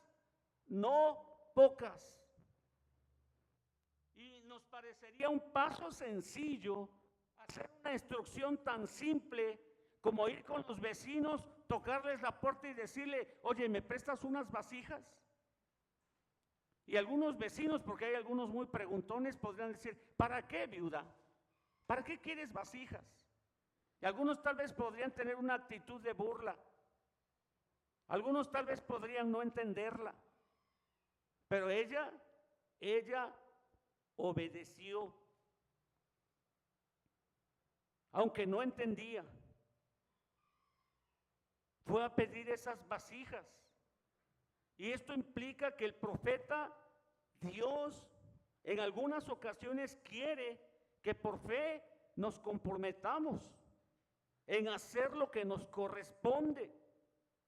B: no pocas. Y nos parecería un paso sencillo hacer una instrucción tan simple como ir con los vecinos, tocarles la puerta y decirle: oye, ¿me prestas unas vasijas? Y algunos vecinos, porque hay algunos muy preguntones, podrían decir: ¿para qué, viuda? ¿Para qué quieres vasijas? Y algunos tal vez podrían tener una actitud de burla. Algunos tal vez podrían no entenderla. Pero ella obedeció, aunque no entendía. Fue a pedir esas vasijas. Y esto implica que el profeta, Dios, en algunas ocasiones quiere que por fe nos comprometamos en hacer lo que nos corresponde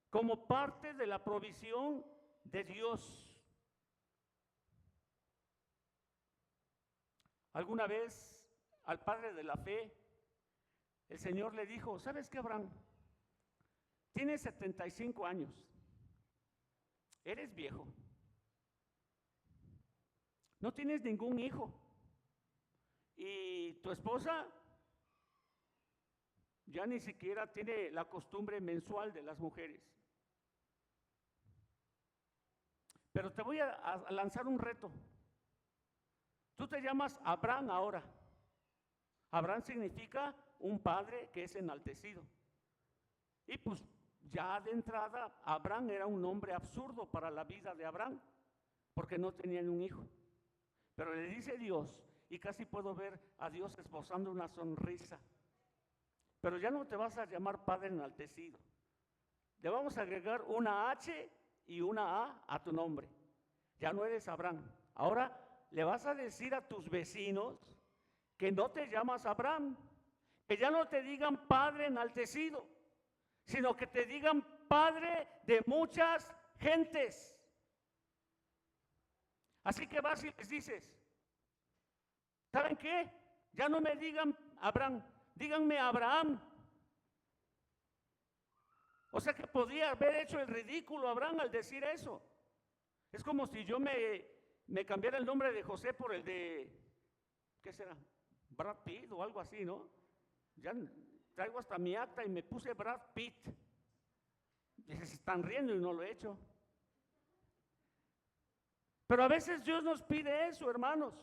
B: como parte de la provisión de Dios. Alguna vez al padre de la fe, el Señor le dijo: ¿sabes qué, Abraham? Tienes 75 años, eres viejo, no tienes ningún hijo y tu esposa ya ni siquiera tiene la costumbre mensual de las mujeres. Pero te voy a lanzar un reto. Tú te llamas Abraham ahora. Abraham significa un padre que es enaltecido. Y pues ya de entrada Abraham era un nombre absurdo para la vida de Abraham, porque no tenía ni un hijo. Pero le dice Dios, y casi puedo ver a Dios esbozando una sonrisa: pero ya no te vas a llamar padre enaltecido. Le vamos a agregar una H y una A tu nombre. Ya no eres Abraham. Ahora le vas a decir a tus vecinos que no te llamas Abraham, que ya no te digan padre enaltecido, sino que te digan padre de muchas gentes. Así que vas y les dices: ¿saben qué? Ya no me digan Abraham, díganme Abraham. O sea que podía haber hecho el ridículo Abraham al decir eso. Es como si yo me cambiara el nombre de José por el de, ¿qué será? Brad Pitt o algo así, ¿no? Ya traigo hasta mi acta y me puse Brad Pitt. Y se están riendo y no lo he hecho. Pero a veces Dios nos pide eso, hermanos.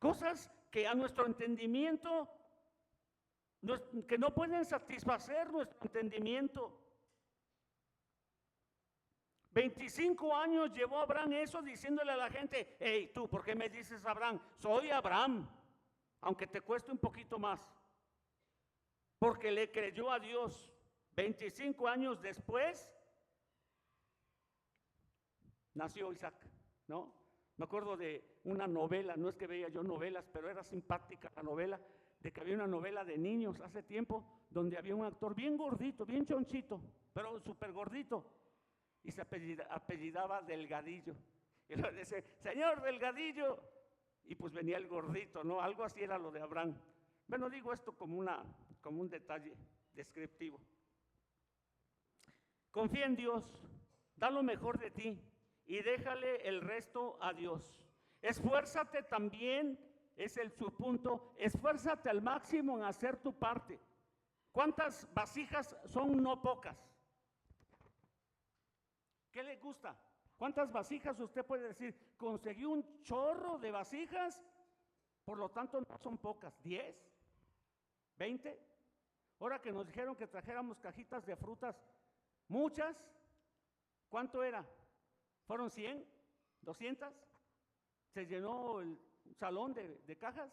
B: Cosas que a nuestro entendimiento, que no pueden satisfacer nuestro entendimiento. 25 años llevó Abraham eso, diciéndole a la gente: hey, tú, ¿por qué me dices Abraham? Soy Abraham, aunque te cueste un poquito más. Porque le creyó a Dios. 25 años después nació Isaac, ¿no? Me acuerdo de una novela, no es que veía yo novelas, pero era simpática la novela, de que había una novela de niños hace tiempo, donde había un actor bien gordito, bien chonchito, pero súper gordito, y se apellidaba Delgadillo. Y le dice: señor Delgadillo, y pues venía el gordito, ¿no? Algo así era lo de Abraham. Bueno, digo esto como un detalle descriptivo. Confía en Dios, da lo mejor de ti y déjale el resto a Dios. Esfuérzate también, es el subpunto, esfuérzate al máximo en hacer tu parte. ¿Cuántas vasijas son no pocas? ¿Qué le gusta? ¿Cuántas vasijas usted puede decir? Conseguí un chorro de vasijas, por lo tanto no son pocas. ¿10? ¿20? Ahora que nos dijeron que trajéramos cajitas de frutas, muchas. ¿Cuánto era? ¿Fueron 100? ¿200? ¿Se llenó el salón de cajas?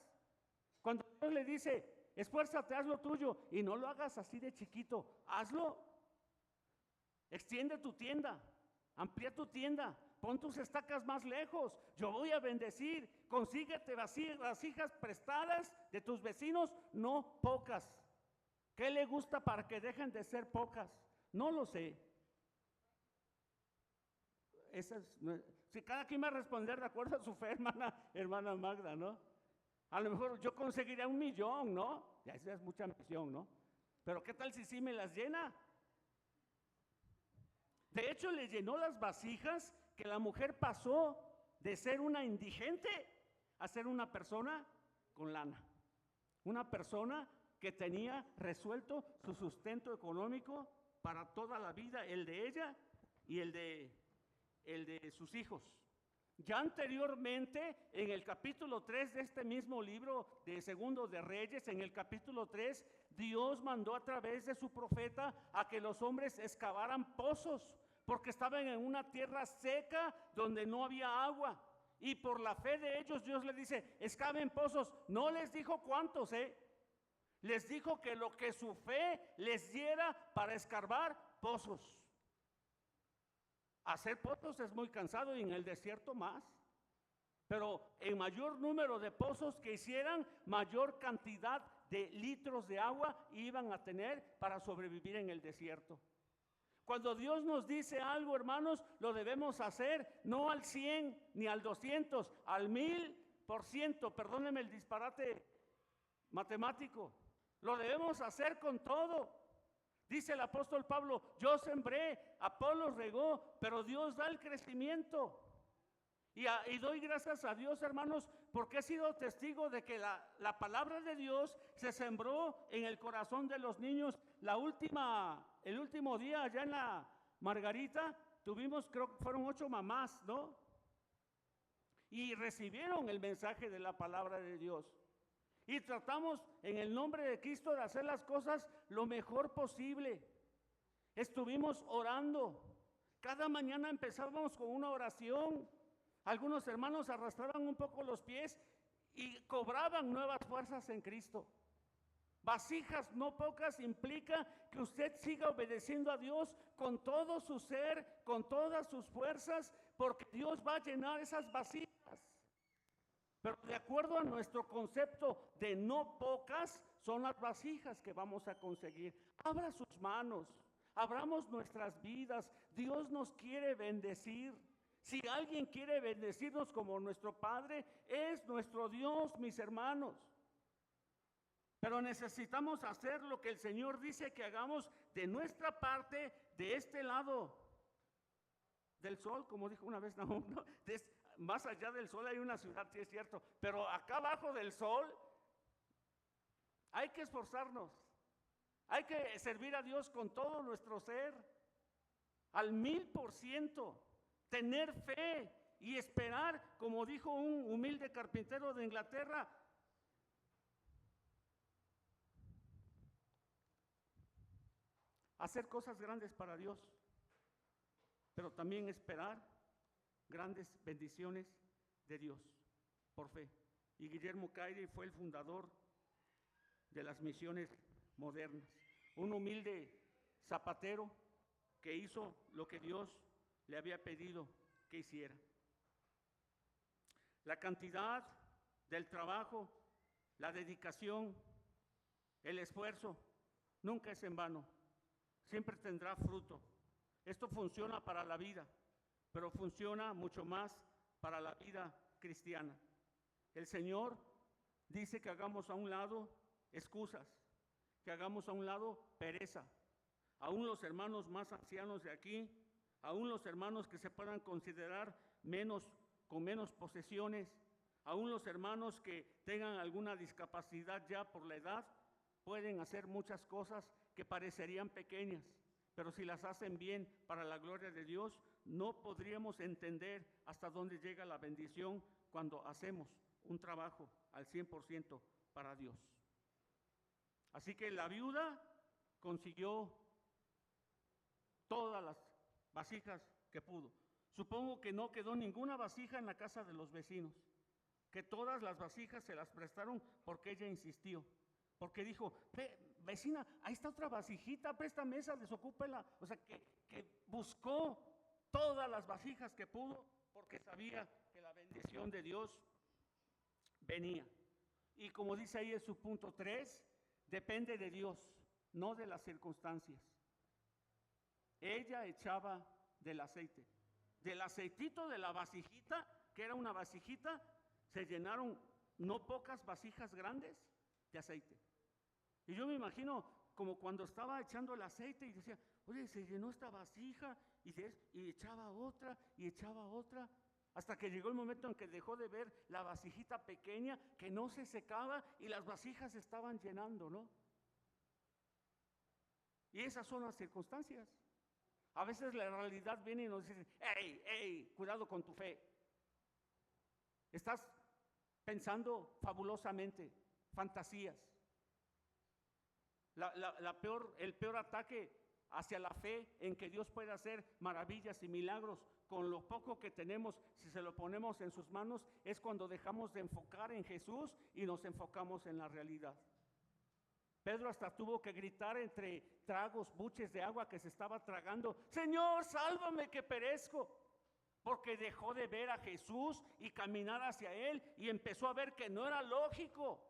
B: Cuando Dios le dice, esfuérzate, haz lo tuyo, y no lo hagas así de chiquito, hazlo. Extiende tu tienda, amplía tu tienda, pon tus estacas más lejos. Yo voy a bendecir, consíguete vasijas prestadas de tus vecinos, no pocas. ¿Qué le gusta para que dejen de ser pocas? No lo sé. Si cada quien va a responder de acuerdo a su fe, hermana Magda, ¿no? A lo mejor yo conseguiría 1 millón, ¿no? Ya esa es mucha ambición, ¿no? Pero ¿qué tal si sí me las llena? De hecho, le llenó las vasijas que la mujer pasó de ser una indigente a ser una persona con lana. Una persona que tenía resuelto su sustento económico para toda la vida, el de ella y el de sus hijos. Ya anteriormente, en el capítulo 3 de este mismo libro de Segundo de Reyes, en el capítulo 3, Dios mandó a través de su profeta a que los hombres excavaran pozos, porque estaban en una tierra seca donde no había agua. Y por la fe de ellos, Dios les dice, excaven pozos. No les dijo cuántos, les dijo que lo que su fe les diera para escarbar pozos. Hacer pozos es muy cansado y en el desierto más. Pero en mayor número de pozos que hicieran, mayor cantidad de litros de agua iban a tener para sobrevivir en el desierto. Cuando Dios nos dice algo, hermanos, lo debemos hacer, no al 100 ni al 200, al 1000%. Perdónenme el disparate matemático. Lo debemos hacer con todo. Dice el apóstol Pablo, yo sembré, Apolos regó, pero Dios da el crecimiento. Y doy gracias a Dios, hermanos, porque he sido testigo de que la palabra de Dios se sembró en el corazón de los niños. El último día allá en la Margarita, tuvimos, creo que fueron 8 mamás, ¿no? Y recibieron el mensaje de la palabra de Dios. Y tratamos en el nombre de Cristo de hacer las cosas lo mejor posible. Estuvimos orando. Cada mañana empezábamos con una oración. Algunos hermanos arrastraban un poco los pies y cobraban nuevas fuerzas en Cristo. Vasijas no pocas implica que usted siga obedeciendo a Dios con todo su ser, con todas sus fuerzas, porque Dios va a llenar esas vasijas. Pero de acuerdo a nuestro concepto de no pocas, son las vasijas que vamos a conseguir. Abra sus manos, abramos nuestras vidas. Dios nos quiere bendecir. Si alguien quiere bendecirnos como nuestro Padre, es nuestro Dios, mis hermanos. Pero necesitamos hacer lo que el Señor dice que hagamos de nuestra parte, de este lado del sol, como dijo una vez Nahum, ¿no? Más allá del sol hay una ciudad, sí es cierto, pero acá abajo del sol hay que esforzarnos, hay que servir a Dios con todo nuestro ser, al 1000%, tener fe y esperar, como dijo un humilde carpintero de Inglaterra, hacer cosas grandes para Dios, pero también esperar grandes bendiciones de Dios por fe. Y Guillermo Caire fue el fundador de las misiones modernas, un humilde zapatero que hizo lo que Dios le había pedido que hiciera. La cantidad del trabajo, la dedicación, el esfuerzo, nunca es en vano, siempre tendrá fruto. Esto funciona para la vida, pero funciona mucho más para la vida cristiana. El Señor dice que hagamos a un lado excusas, que hagamos a un lado pereza. Aún los hermanos más ancianos de aquí, aún los hermanos que se puedan considerar con menos posesiones, aún los hermanos que tengan alguna discapacidad ya por la edad, pueden hacer muchas cosas que parecerían pequeñas, pero si las hacen bien para la gloria de Dios, no podríamos entender hasta dónde llega la bendición cuando hacemos un trabajo al 100% para Dios. Así que la viuda consiguió todas las vasijas que pudo. Supongo que no quedó ninguna vasija en la casa de los vecinos, que todas las vasijas se las prestaron porque ella insistió. Porque dijo, vecina, ahí está otra vasijita, préstame esa, desocúpela. O sea, que buscó todas las vasijas que pudo porque sabía que la bendición de Dios venía. Y como dice ahí en su punto 3, depende de Dios, no de las circunstancias. Ella echaba del aceite. Del aceitito de la vasijita, que era una vasijita, se llenaron no pocas vasijas grandes de aceite. Y yo me imagino como cuando estaba echando el aceite y decía, oye, se llenó esta vasija, y echaba otra, hasta que llegó el momento en que dejó de ver la vasijita pequeña que no se secaba y las vasijas se estaban llenando, ¿no? Y esas son las circunstancias. A veces la realidad viene y nos dice, hey, cuidado con tu fe. Estás pensando fabulosamente, fantasías. El peor ataque hacia la fe en que Dios puede hacer maravillas y milagros con lo poco que tenemos, si se lo ponemos en sus manos, es cuando dejamos de enfocar en Jesús y nos enfocamos en la realidad. Pedro hasta tuvo que gritar entre tragos, buches de agua que se estaba tragando, Señor, sálvame que perezco, porque dejó de ver a Jesús y caminar hacia Él y empezó a ver que no era lógico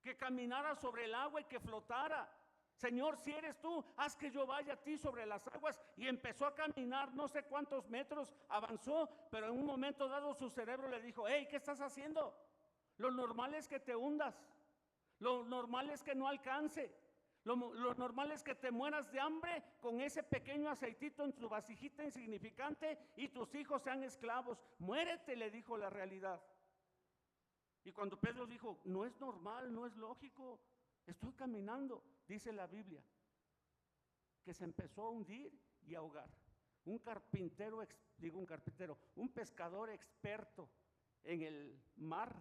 B: que caminara sobre el agua y que flotara. Señor, si eres tú, haz que yo vaya a ti sobre las aguas. Y empezó a caminar, no sé cuántos metros avanzó, pero en un momento dado su cerebro le dijo, hey, ¿qué estás haciendo? Lo normal es que te hundas, lo normal es que no alcance, lo normal es que te mueras de hambre con ese pequeño aceitito en tu vasijita insignificante y tus hijos sean esclavos. Muérete, le dijo la realidad. Y cuando Pedro dijo, no es normal, no es lógico, estoy caminando, dice la Biblia, que se empezó a hundir y a ahogar. Un pescador experto en el mar,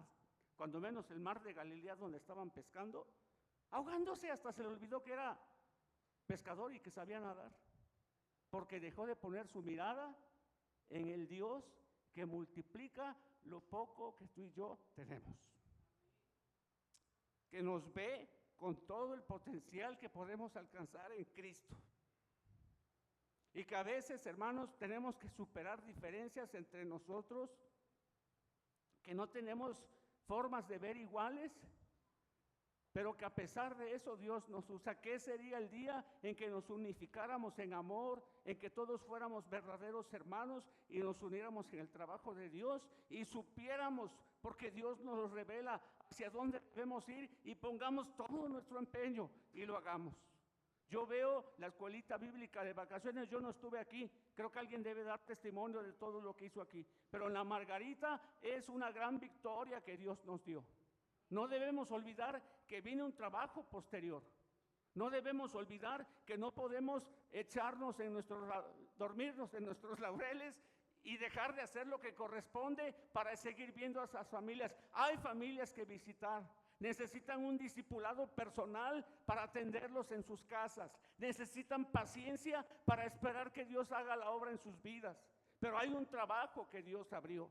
B: cuando menos el mar de Galilea donde estaban pescando, ahogándose, hasta se le olvidó que era pescador y que sabía nadar, porque dejó de poner su mirada en el Dios que multiplica lo poco que tú y yo tenemos, que nos ve con todo el potencial que podemos alcanzar en Cristo. Y que a veces, hermanos, tenemos que superar diferencias entre nosotros, que no tenemos formas de ver iguales, pero que a pesar de eso Dios nos usa. ¿Qué sería el día en que nos unificáramos en amor, en que todos fuéramos verdaderos hermanos y nos uniéramos en el trabajo de Dios y supiéramos, porque Dios nos revela hacia dónde debemos ir y pongamos todo nuestro empeño y lo hagamos? Yo veo la escuelita bíblica de vacaciones, yo no estuve aquí, creo que alguien debe dar testimonio de todo lo que hizo aquí, pero en la Margarita es una gran victoria que Dios nos dio. No debemos olvidar que viene un trabajo posterior. No debemos olvidar que no podemos dormirnos en nuestros laureles y dejar de hacer lo que corresponde para seguir viendo a esas familias. Hay familias que visitar. Necesitan un discipulado personal para atenderlos en sus casas. Necesitan paciencia para esperar que Dios haga la obra en sus vidas. Pero hay un trabajo que Dios abrió.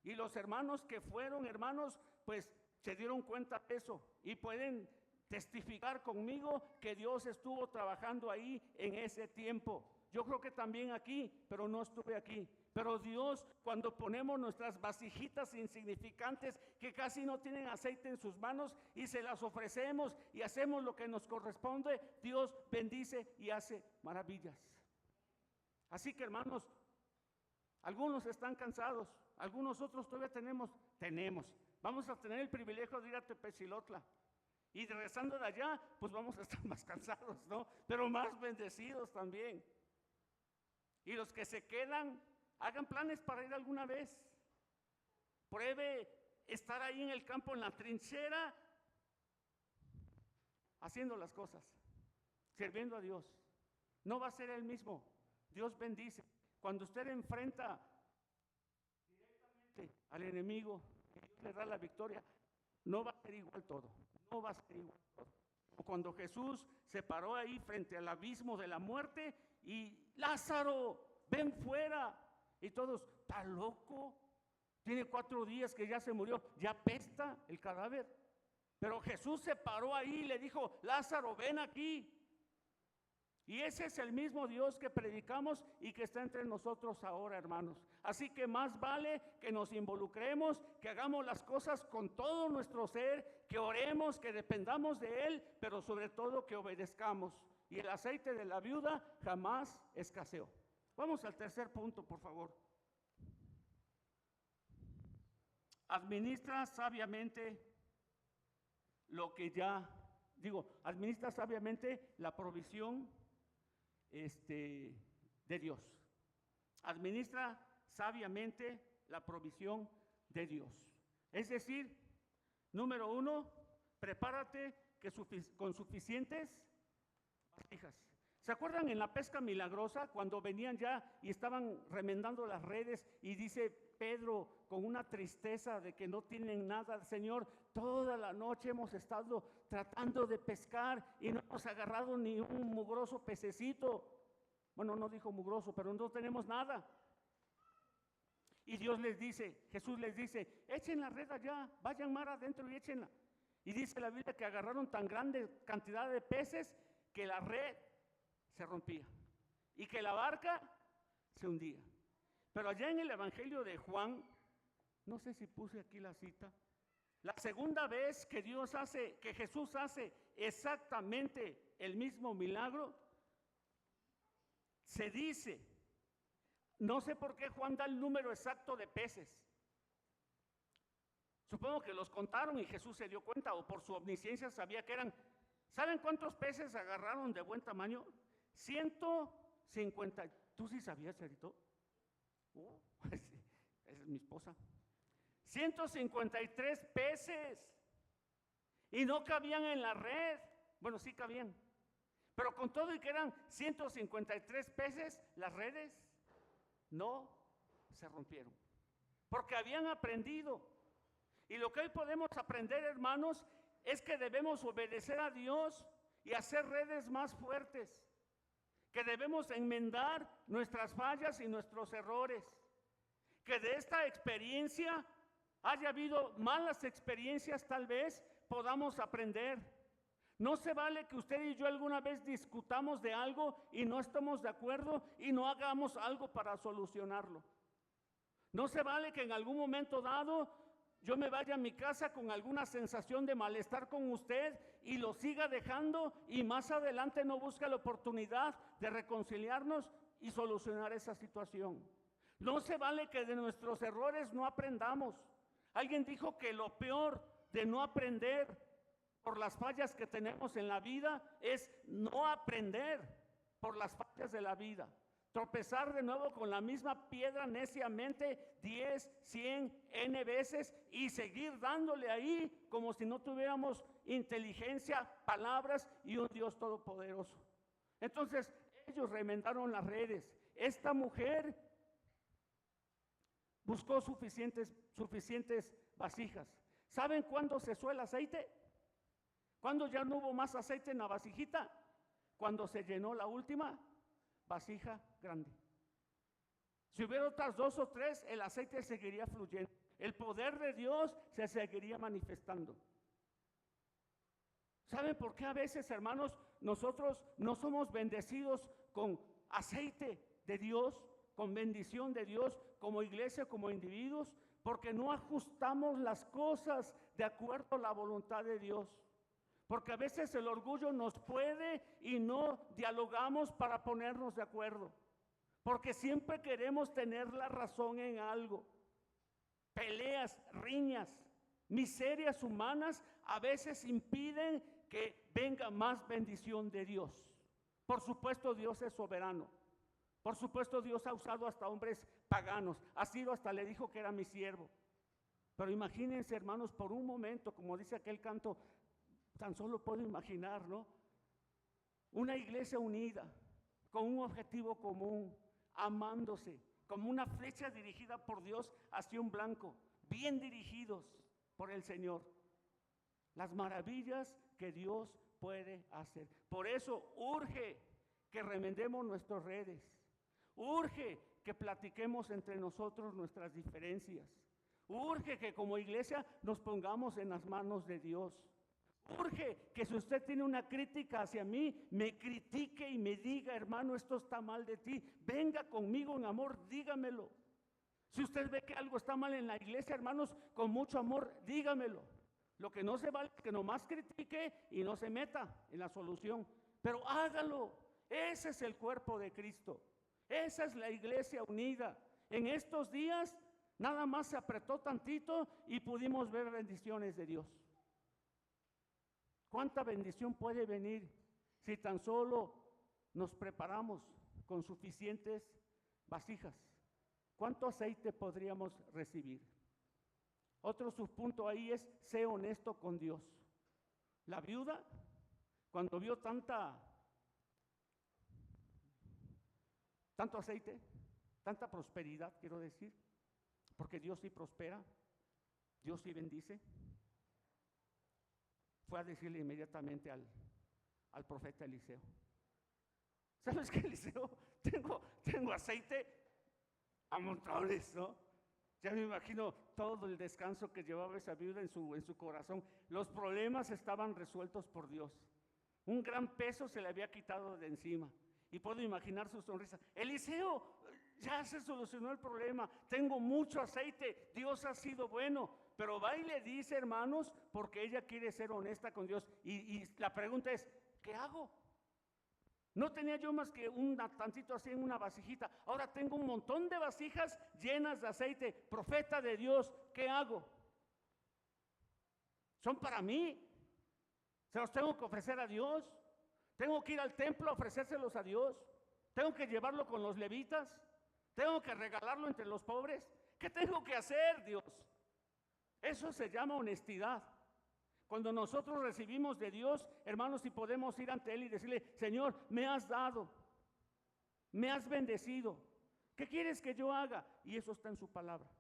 B: Y los hermanos que fueron hermanos, pues se dieron cuenta de eso y pueden testificar conmigo que Dios estuvo trabajando ahí en ese tiempo. Yo creo que también aquí, pero no estuve aquí. Pero Dios, cuando ponemos nuestras vasijitas insignificantes que casi no tienen aceite en sus manos y se las ofrecemos y hacemos lo que nos corresponde, Dios bendice y hace maravillas. Así que, hermanos, algunos están cansados, algunos otros todavía tenemos. Vamos a tener el privilegio de ir a Tepezilotla. Y regresando de allá, pues vamos a estar más cansados, ¿no? Pero más bendecidos también. Y los que se quedan, hagan planes para ir alguna vez. Pruebe estar ahí en el campo, en la trinchera, haciendo las cosas, sirviendo a Dios. No va a ser el mismo. Dios bendice. Cuando usted enfrenta directamente al enemigo, Dios le da la victoria, no va a ser igual todo. No va a ser igual todo. O cuando Jesús se paró ahí frente al abismo de la muerte y Lázaro, ven fuera. Y todos, ¿está loco? Tiene 4 días que ya se murió, ya apesta el cadáver. Pero Jesús se paró ahí y le dijo, Lázaro, ven aquí. Y ese es el mismo Dios que predicamos y que está entre nosotros ahora, hermanos. Así que más vale que nos involucremos, que hagamos las cosas con todo nuestro ser, que oremos, que dependamos de Él, pero sobre todo que obedezcamos. Y el aceite de la viuda jamás escaseó. Vamos al tercer punto, por favor. Administra sabiamente administra sabiamente la provisión de Dios. Administra sabiamente la provisión de Dios. Es decir, número 1, prepárate con suficientes vasijas. ¿Se acuerdan en la pesca milagrosa cuando venían ya y estaban remendando las redes y dice Pedro con una tristeza de que no tienen nada? Señor, toda la noche hemos estado tratando de pescar y no hemos agarrado ni un mugroso pececito. Bueno, no dijo mugroso, pero no tenemos nada. Y Jesús les dice, echen la red allá, vayan mar adentro y échenla. Y dice la Biblia que agarraron tan grande cantidad de peces que la red se rompía y que la barca se hundía. Pero allá en el Evangelio de Juan, no sé si puse aquí la cita, la segunda vez que Jesús hace exactamente el mismo milagro, se dice, no sé por qué Juan da el número exacto de peces. Supongo que los contaron y Jesús se dio cuenta, o por su omnisciencia sabía que eran. ¿Saben cuántos peces agarraron de buen tamaño? 150. ¿Tú sí sabías, Cerito? Esa es mi esposa. 153 peces. Y no cabían en la red. Bueno, sí cabían. Pero con todo y que eran 153 peces, las redes no se rompieron. Porque habían aprendido. Y lo que hoy podemos aprender, hermanos, es que debemos obedecer a Dios y hacer redes más fuertes. Que debemos enmendar nuestras fallas y nuestros errores. Que de esta experiencia, haya habido malas experiencias tal vez, podamos aprender. No se vale que usted y yo alguna vez discutamos de algo y no estemos de acuerdo y no hagamos algo para solucionarlo. No se vale que en algún momento dado yo me vaya a mi casa con alguna sensación de malestar con usted y lo siga dejando y más adelante no busque la oportunidad de reconciliarnos y solucionar esa situación. No se vale que de nuestros errores no aprendamos. Alguien dijo que lo peor de no aprender por las fallas que tenemos en la vida es no aprender por las fallas de la vida. Tropezar de nuevo con la misma piedra neciamente 10, 100, N veces y seguir dándole ahí como si no tuviéramos inteligencia, palabras y un Dios todopoderoso. Entonces ellos remendaron las redes. Esta mujer buscó suficientes vasijas. ¿Saben cuándo cesó el aceite? ¿Cuándo ya no hubo más aceite en la vasijita? Cuando se llenó la última vasija grande. Si hubiera otras 2 o 3, el aceite seguiría fluyendo. El poder de Dios se seguiría manifestando. ¿Saben por qué a veces, hermanos, nosotros no somos bendecidos con aceite de Dios, con bendición de Dios, como iglesia, como individuos? Porque no ajustamos las cosas de acuerdo a la voluntad de Dios. Porque a veces el orgullo nos puede y no dialogamos para ponernos de acuerdo. Porque siempre queremos tener la razón en algo. Peleas, riñas, miserias humanas a veces impiden que venga más bendición de Dios. Por supuesto, Dios es soberano. Por supuesto, Dios ha usado hasta hombres paganos. Ha sido hasta le dijo que era mi siervo. Pero imagínense, hermanos, por un momento, como dice aquel canto, tan solo puedo imaginar, ¿no? Una iglesia unida, con un objetivo común, amándose, como una flecha dirigida por Dios hacia un blanco, bien dirigidos por el Señor. Las maravillas que Dios puede hacer. Por eso urge que remendemos nuestras redes. Urge que platiquemos entre nosotros nuestras diferencias. Urge que como iglesia nos pongamos en las manos de Dios. Urge que si usted tiene una crítica hacia mí, me critique y me diga, hermano, esto está mal de ti. Venga conmigo en amor, dígamelo. Si usted ve que algo está mal en la iglesia, hermanos, con mucho amor, dígamelo. Lo que no se vale es que nomás critique y no se meta en la solución. Pero hágalo. Ese es el cuerpo de Cristo. Esa es la iglesia unida. En estos días nada más se apretó tantito y pudimos ver bendiciones de Dios. ¿Cuánta bendición puede venir si tan solo nos preparamos con suficientes vasijas? ¿Cuánto aceite podríamos recibir? Otro subpunto ahí es, sé honesto con Dios. La viuda, cuando vio tanto aceite, tanta prosperidad, quiero decir, porque Dios sí prospera, Dios sí bendice, fue a decirle inmediatamente al profeta Eliseo, ¿sabes qué, Eliseo? Tengo aceite a montones, ¿no? Ya me imagino todo el descanso que llevaba esa viuda en su corazón. Los problemas estaban resueltos por Dios. Un gran peso se le había quitado de encima. Y puedo imaginar su sonrisa. Eliseo, ya se solucionó el problema. Tengo mucho aceite. Dios ha sido bueno. Pero va y le dice, hermanos, porque ella quiere ser honesta con Dios. Y la pregunta es, ¿qué hago? No tenía yo más que un tantito así en una vasijita. Ahora tengo un montón de vasijas llenas de aceite. Profeta de Dios, ¿qué hago? Son para mí. Se los tengo que ofrecer a Dios. Tengo que ir al templo a ofrecérselos a Dios. Tengo que llevarlo con los levitas. Tengo que regalarlo entre los pobres. ¿Qué tengo que hacer, Dios? Eso se llama honestidad. Cuando nosotros recibimos de Dios, hermanos, y podemos ir ante Él y decirle, Señor, me has dado, me has bendecido, ¿qué quieres que yo haga? Y eso está en su palabra.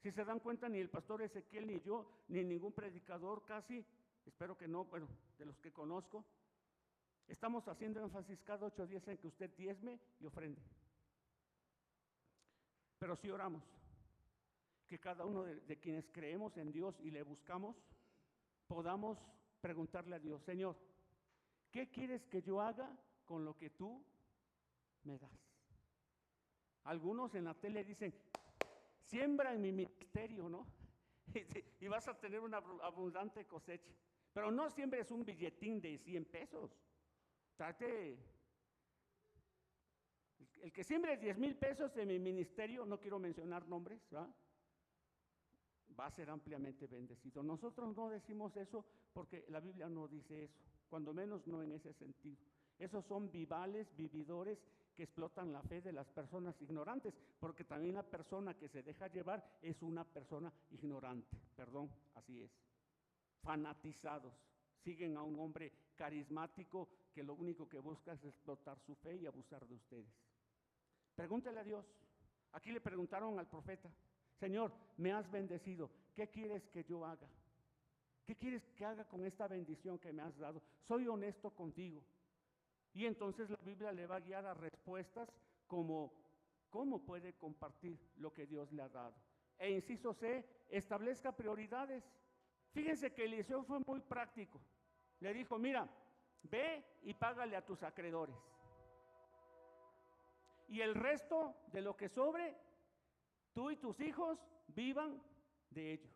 B: Si se dan cuenta, ni el pastor Ezequiel, ni yo, ni ningún predicador casi, espero que no, bueno, de los que conozco, estamos haciendo énfasis cada 8 días en que usted diezme y ofrende. Pero si oramos, que cada uno de quienes creemos en Dios y le buscamos, podamos preguntarle a Dios, Señor, ¿qué quieres que yo haga con lo que tú me das? Algunos en la tele dicen, siembra en mi ministerio, ¿no? Y vas a tener una abundante cosecha. Pero no siembres un billetín de 100 pesos. Trate, el que siembre 10,000 pesos en mi ministerio, no quiero mencionar nombres, ¿verdad?, va a ser ampliamente bendecido. Nosotros no decimos eso porque la Biblia no dice eso, cuando menos no en ese sentido. Esos son vivales, vividores que explotan la fe de las personas ignorantes, porque también la persona que se deja llevar es una persona ignorante, perdón, así es. Fanatizados, siguen a un hombre carismático que lo único que busca es explotar su fe y abusar de ustedes. Pregúntele a Dios. Aquí le preguntaron al profeta, Señor, me has bendecido, ¿qué quieres que yo haga? ¿Qué quieres que haga con esta bendición que me has dado? Soy honesto contigo. Y entonces la Biblia le va a guiar a respuestas como cómo puede compartir lo que Dios le ha dado. E inciso C, establezca prioridades. Fíjense que Eliseo fue muy práctico. Le dijo, mira, ve y págale a tus acreedores. Y el resto de lo que sobre, tú y tus hijos vivan de ello.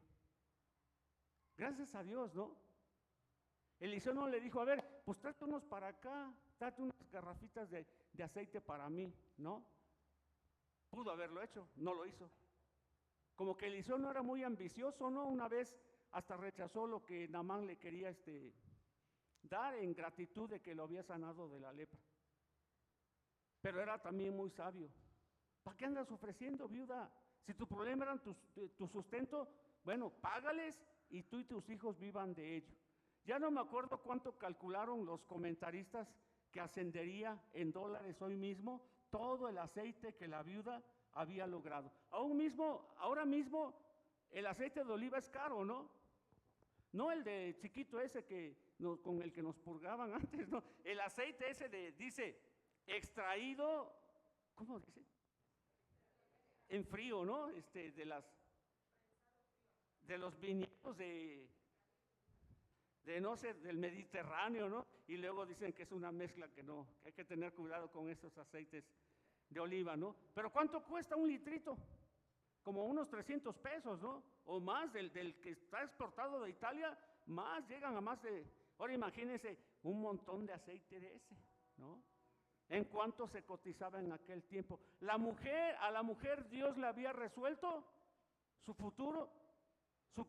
B: Gracias a Dios, ¿no? Eliseo no le dijo, a ver, pues trate unos para acá, trate unas garrafitas de aceite para mí, ¿no? Pudo haberlo hecho, no lo hizo. Como que Eliseo no era muy ambicioso, ¿no? Una vez hasta rechazó lo que Naamán le quería dar en gratitud de que lo había sanado de la lepra. Pero era también muy sabio. ¿Para qué andas ofreciendo, viuda? Si tu problema era tu sustento, bueno, págales y tú y tus hijos vivan de ello. Ya no me acuerdo cuánto calcularon los comentaristas que ascendería en dólares hoy mismo todo el aceite que la viuda había logrado. Ahora mismo el aceite de oliva es caro, ¿no? No el de chiquito ese con el que nos purgaban antes, no. El aceite ese dice, extraído, ¿cómo dice? en frío, ¿no? De los viñedos no sé, del Mediterráneo, ¿no? Y luego dicen que es una mezcla que no, que hay que tener cuidado con esos aceites de oliva, ¿no? Pero ¿cuánto cuesta un litrito? Como unos 300 pesos, ¿no? O más del que está exportado de Italia, más, llegan a más de, ahora imagínense, un montón de aceite de ese, ¿no? ¿En cuánto se cotizaba en aquel tiempo? A la mujer Dios le había resuelto su futuro, su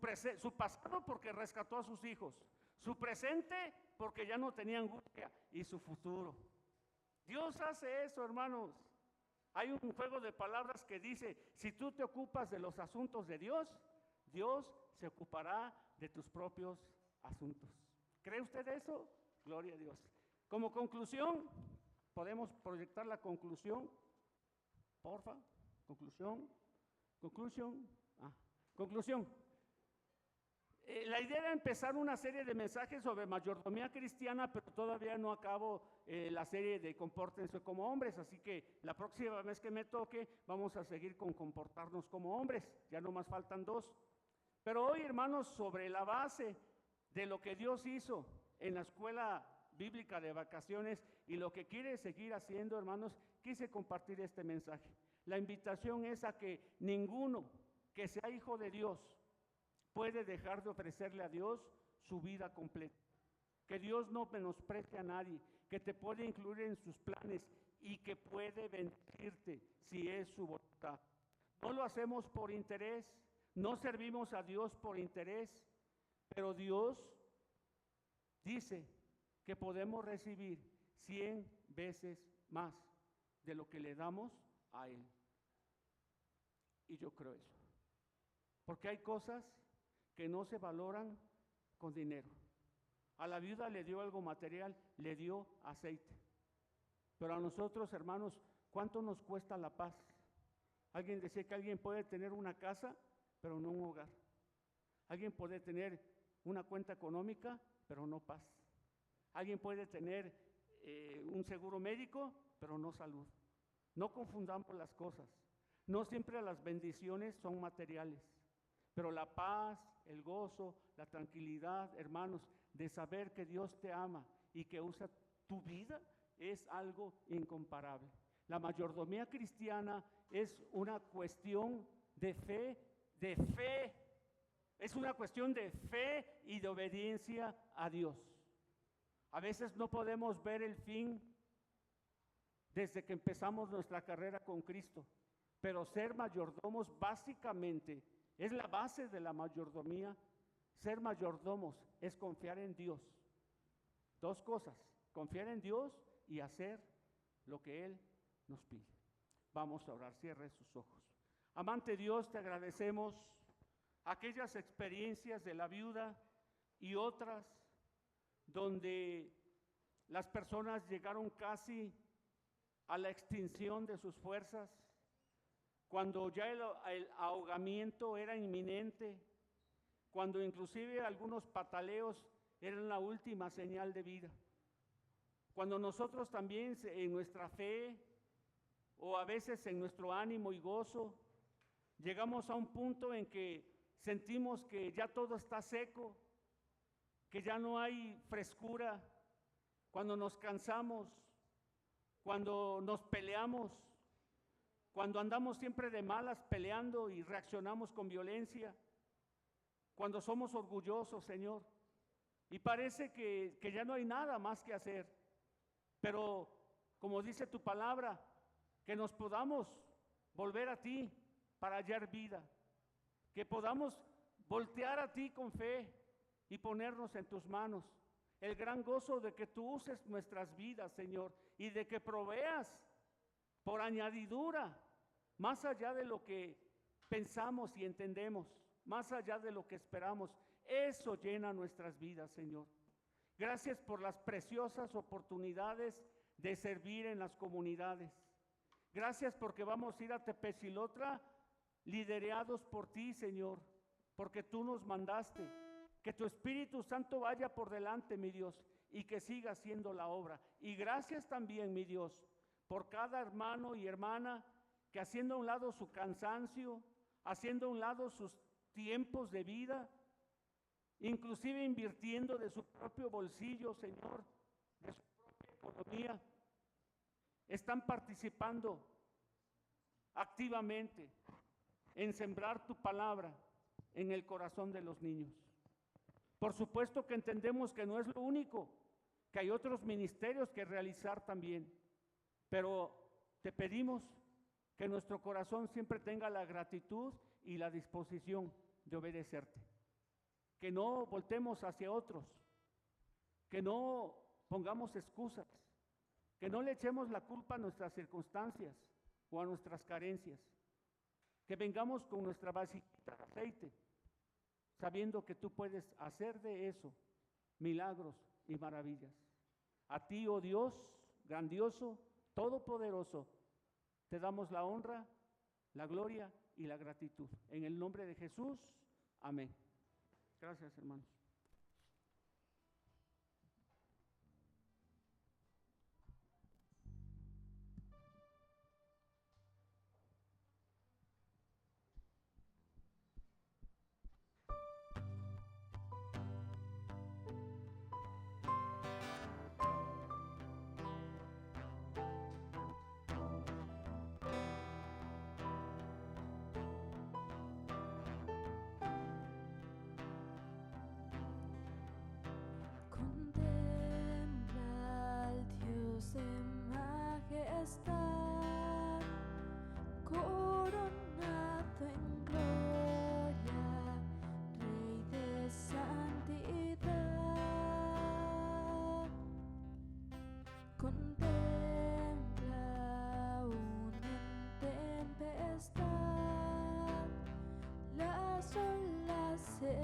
B: pasado porque rescató a sus hijos, su presente porque ya no tenía angustia y su futuro. Dios hace eso, hermanos. Hay un juego de palabras que dice, si tú te ocupas de los asuntos de Dios, Dios se ocupará de tus propios asuntos. ¿Cree usted eso? Gloria a Dios. Como conclusión, ¿podemos proyectar la conclusión? Porfa, conclusión. Conclusión. La idea era empezar una serie de mensajes sobre mayordomía cristiana, pero todavía no acabo la serie de compórtense como hombres, así que la próxima vez que me toque vamos a seguir con comportarnos como hombres, ya no más faltan 2. Pero hoy, hermanos, sobre la base de lo que Dios hizo en la escuela bíblica de vacaciones y lo que quiere seguir haciendo, hermanos, quise compartir este mensaje. La invitación es a que ninguno que sea hijo de Dios puede dejar de ofrecerle a Dios su vida completa. Que Dios no menosprecie a nadie, que te puede incluir en sus planes y que puede bendecirte si es su voluntad. No lo hacemos por interés, no servimos a Dios por interés, pero Dios dice que podemos recibir 100 veces más de lo que le damos a Él. Y yo creo eso. Porque hay cosas que no se valoran con dinero. A la viuda le dio algo material, le dio aceite. Pero a nosotros, hermanos, ¿cuánto nos cuesta la paz? Alguien decía que alguien puede tener una casa, pero no un hogar. Alguien puede tener una cuenta económica, pero no paz. Alguien puede tener un seguro médico, pero no salud. No confundamos las cosas. No siempre las bendiciones son materiales. Pero la paz, el gozo, la tranquilidad, hermanos, de saber que Dios te ama y que usa tu vida es algo incomparable. La mayordomía cristiana es una cuestión de fe, es una cuestión de fe y de obediencia a Dios. A veces no podemos ver el fin desde que empezamos nuestra carrera con Cristo, pero ser mayordomos básicamente es la base de la mayordomía. Ser mayordomos es confiar en Dios. 2 cosas, confiar en Dios y hacer lo que Él nos pide. Vamos a orar, cierre sus ojos. Amante Dios, te agradecemos aquellas experiencias de la viuda y otras donde las personas llegaron casi a la extinción de sus fuerzas, cuando ya el ahogamiento era inminente, cuando inclusive algunos pataleos eran la última señal de vida. Cuando nosotros también en nuestra fe o a veces en nuestro ánimo y gozo, llegamos a un punto en que sentimos que ya todo está seco, que ya no hay frescura, cuando nos cansamos, cuando nos peleamos, cuando andamos siempre de malas peleando y reaccionamos con violencia, cuando somos orgullosos, Señor, y parece que ya no hay nada más que hacer. Pero, como dice tu palabra, que nos podamos volver a ti para hallar vida, que podamos voltear a ti con fe y ponernos en tus manos. El gran gozo de que tú uses nuestras vidas, Señor, y de que proveas por añadidura, más allá de lo que pensamos y entendemos, más allá de lo que esperamos. Eso llena nuestras vidas, Señor. Gracias por las preciosas oportunidades de servir en las comunidades. Gracias porque vamos a ir a Tepezilotra liderados por ti, Señor, porque tú nos mandaste. Que tu Espíritu Santo vaya por delante, mi Dios, y que siga haciendo la obra. Y gracias también, mi Dios, por cada hermano y hermana que haciendo a un lado su cansancio, haciendo a un lado sus tiempos de vida, inclusive invirtiendo de su propio bolsillo, Señor, de su propia economía, están participando activamente en sembrar tu palabra en el corazón de los niños. Por supuesto que entendemos que no es lo único, que hay otros ministerios que realizar también, pero te pedimos que nuestro corazón siempre tenga la gratitud y la disposición de obedecerte, que no voltemos hacia otros, que no pongamos excusas, que no le echemos la culpa a nuestras circunstancias o a nuestras carencias, que vengamos con nuestra vasijita de aceite, sabiendo que tú puedes hacer de eso milagros y maravillas. A ti, oh Dios, grandioso, todopoderoso, te damos la honra, la gloria y la gratitud. En el nombre de Jesús, amén. Gracias, hermanos.
C: Contempla al Dios de majestad, coronado en gloria, Rey de santidad. Contempla aún en tempestad, las olas se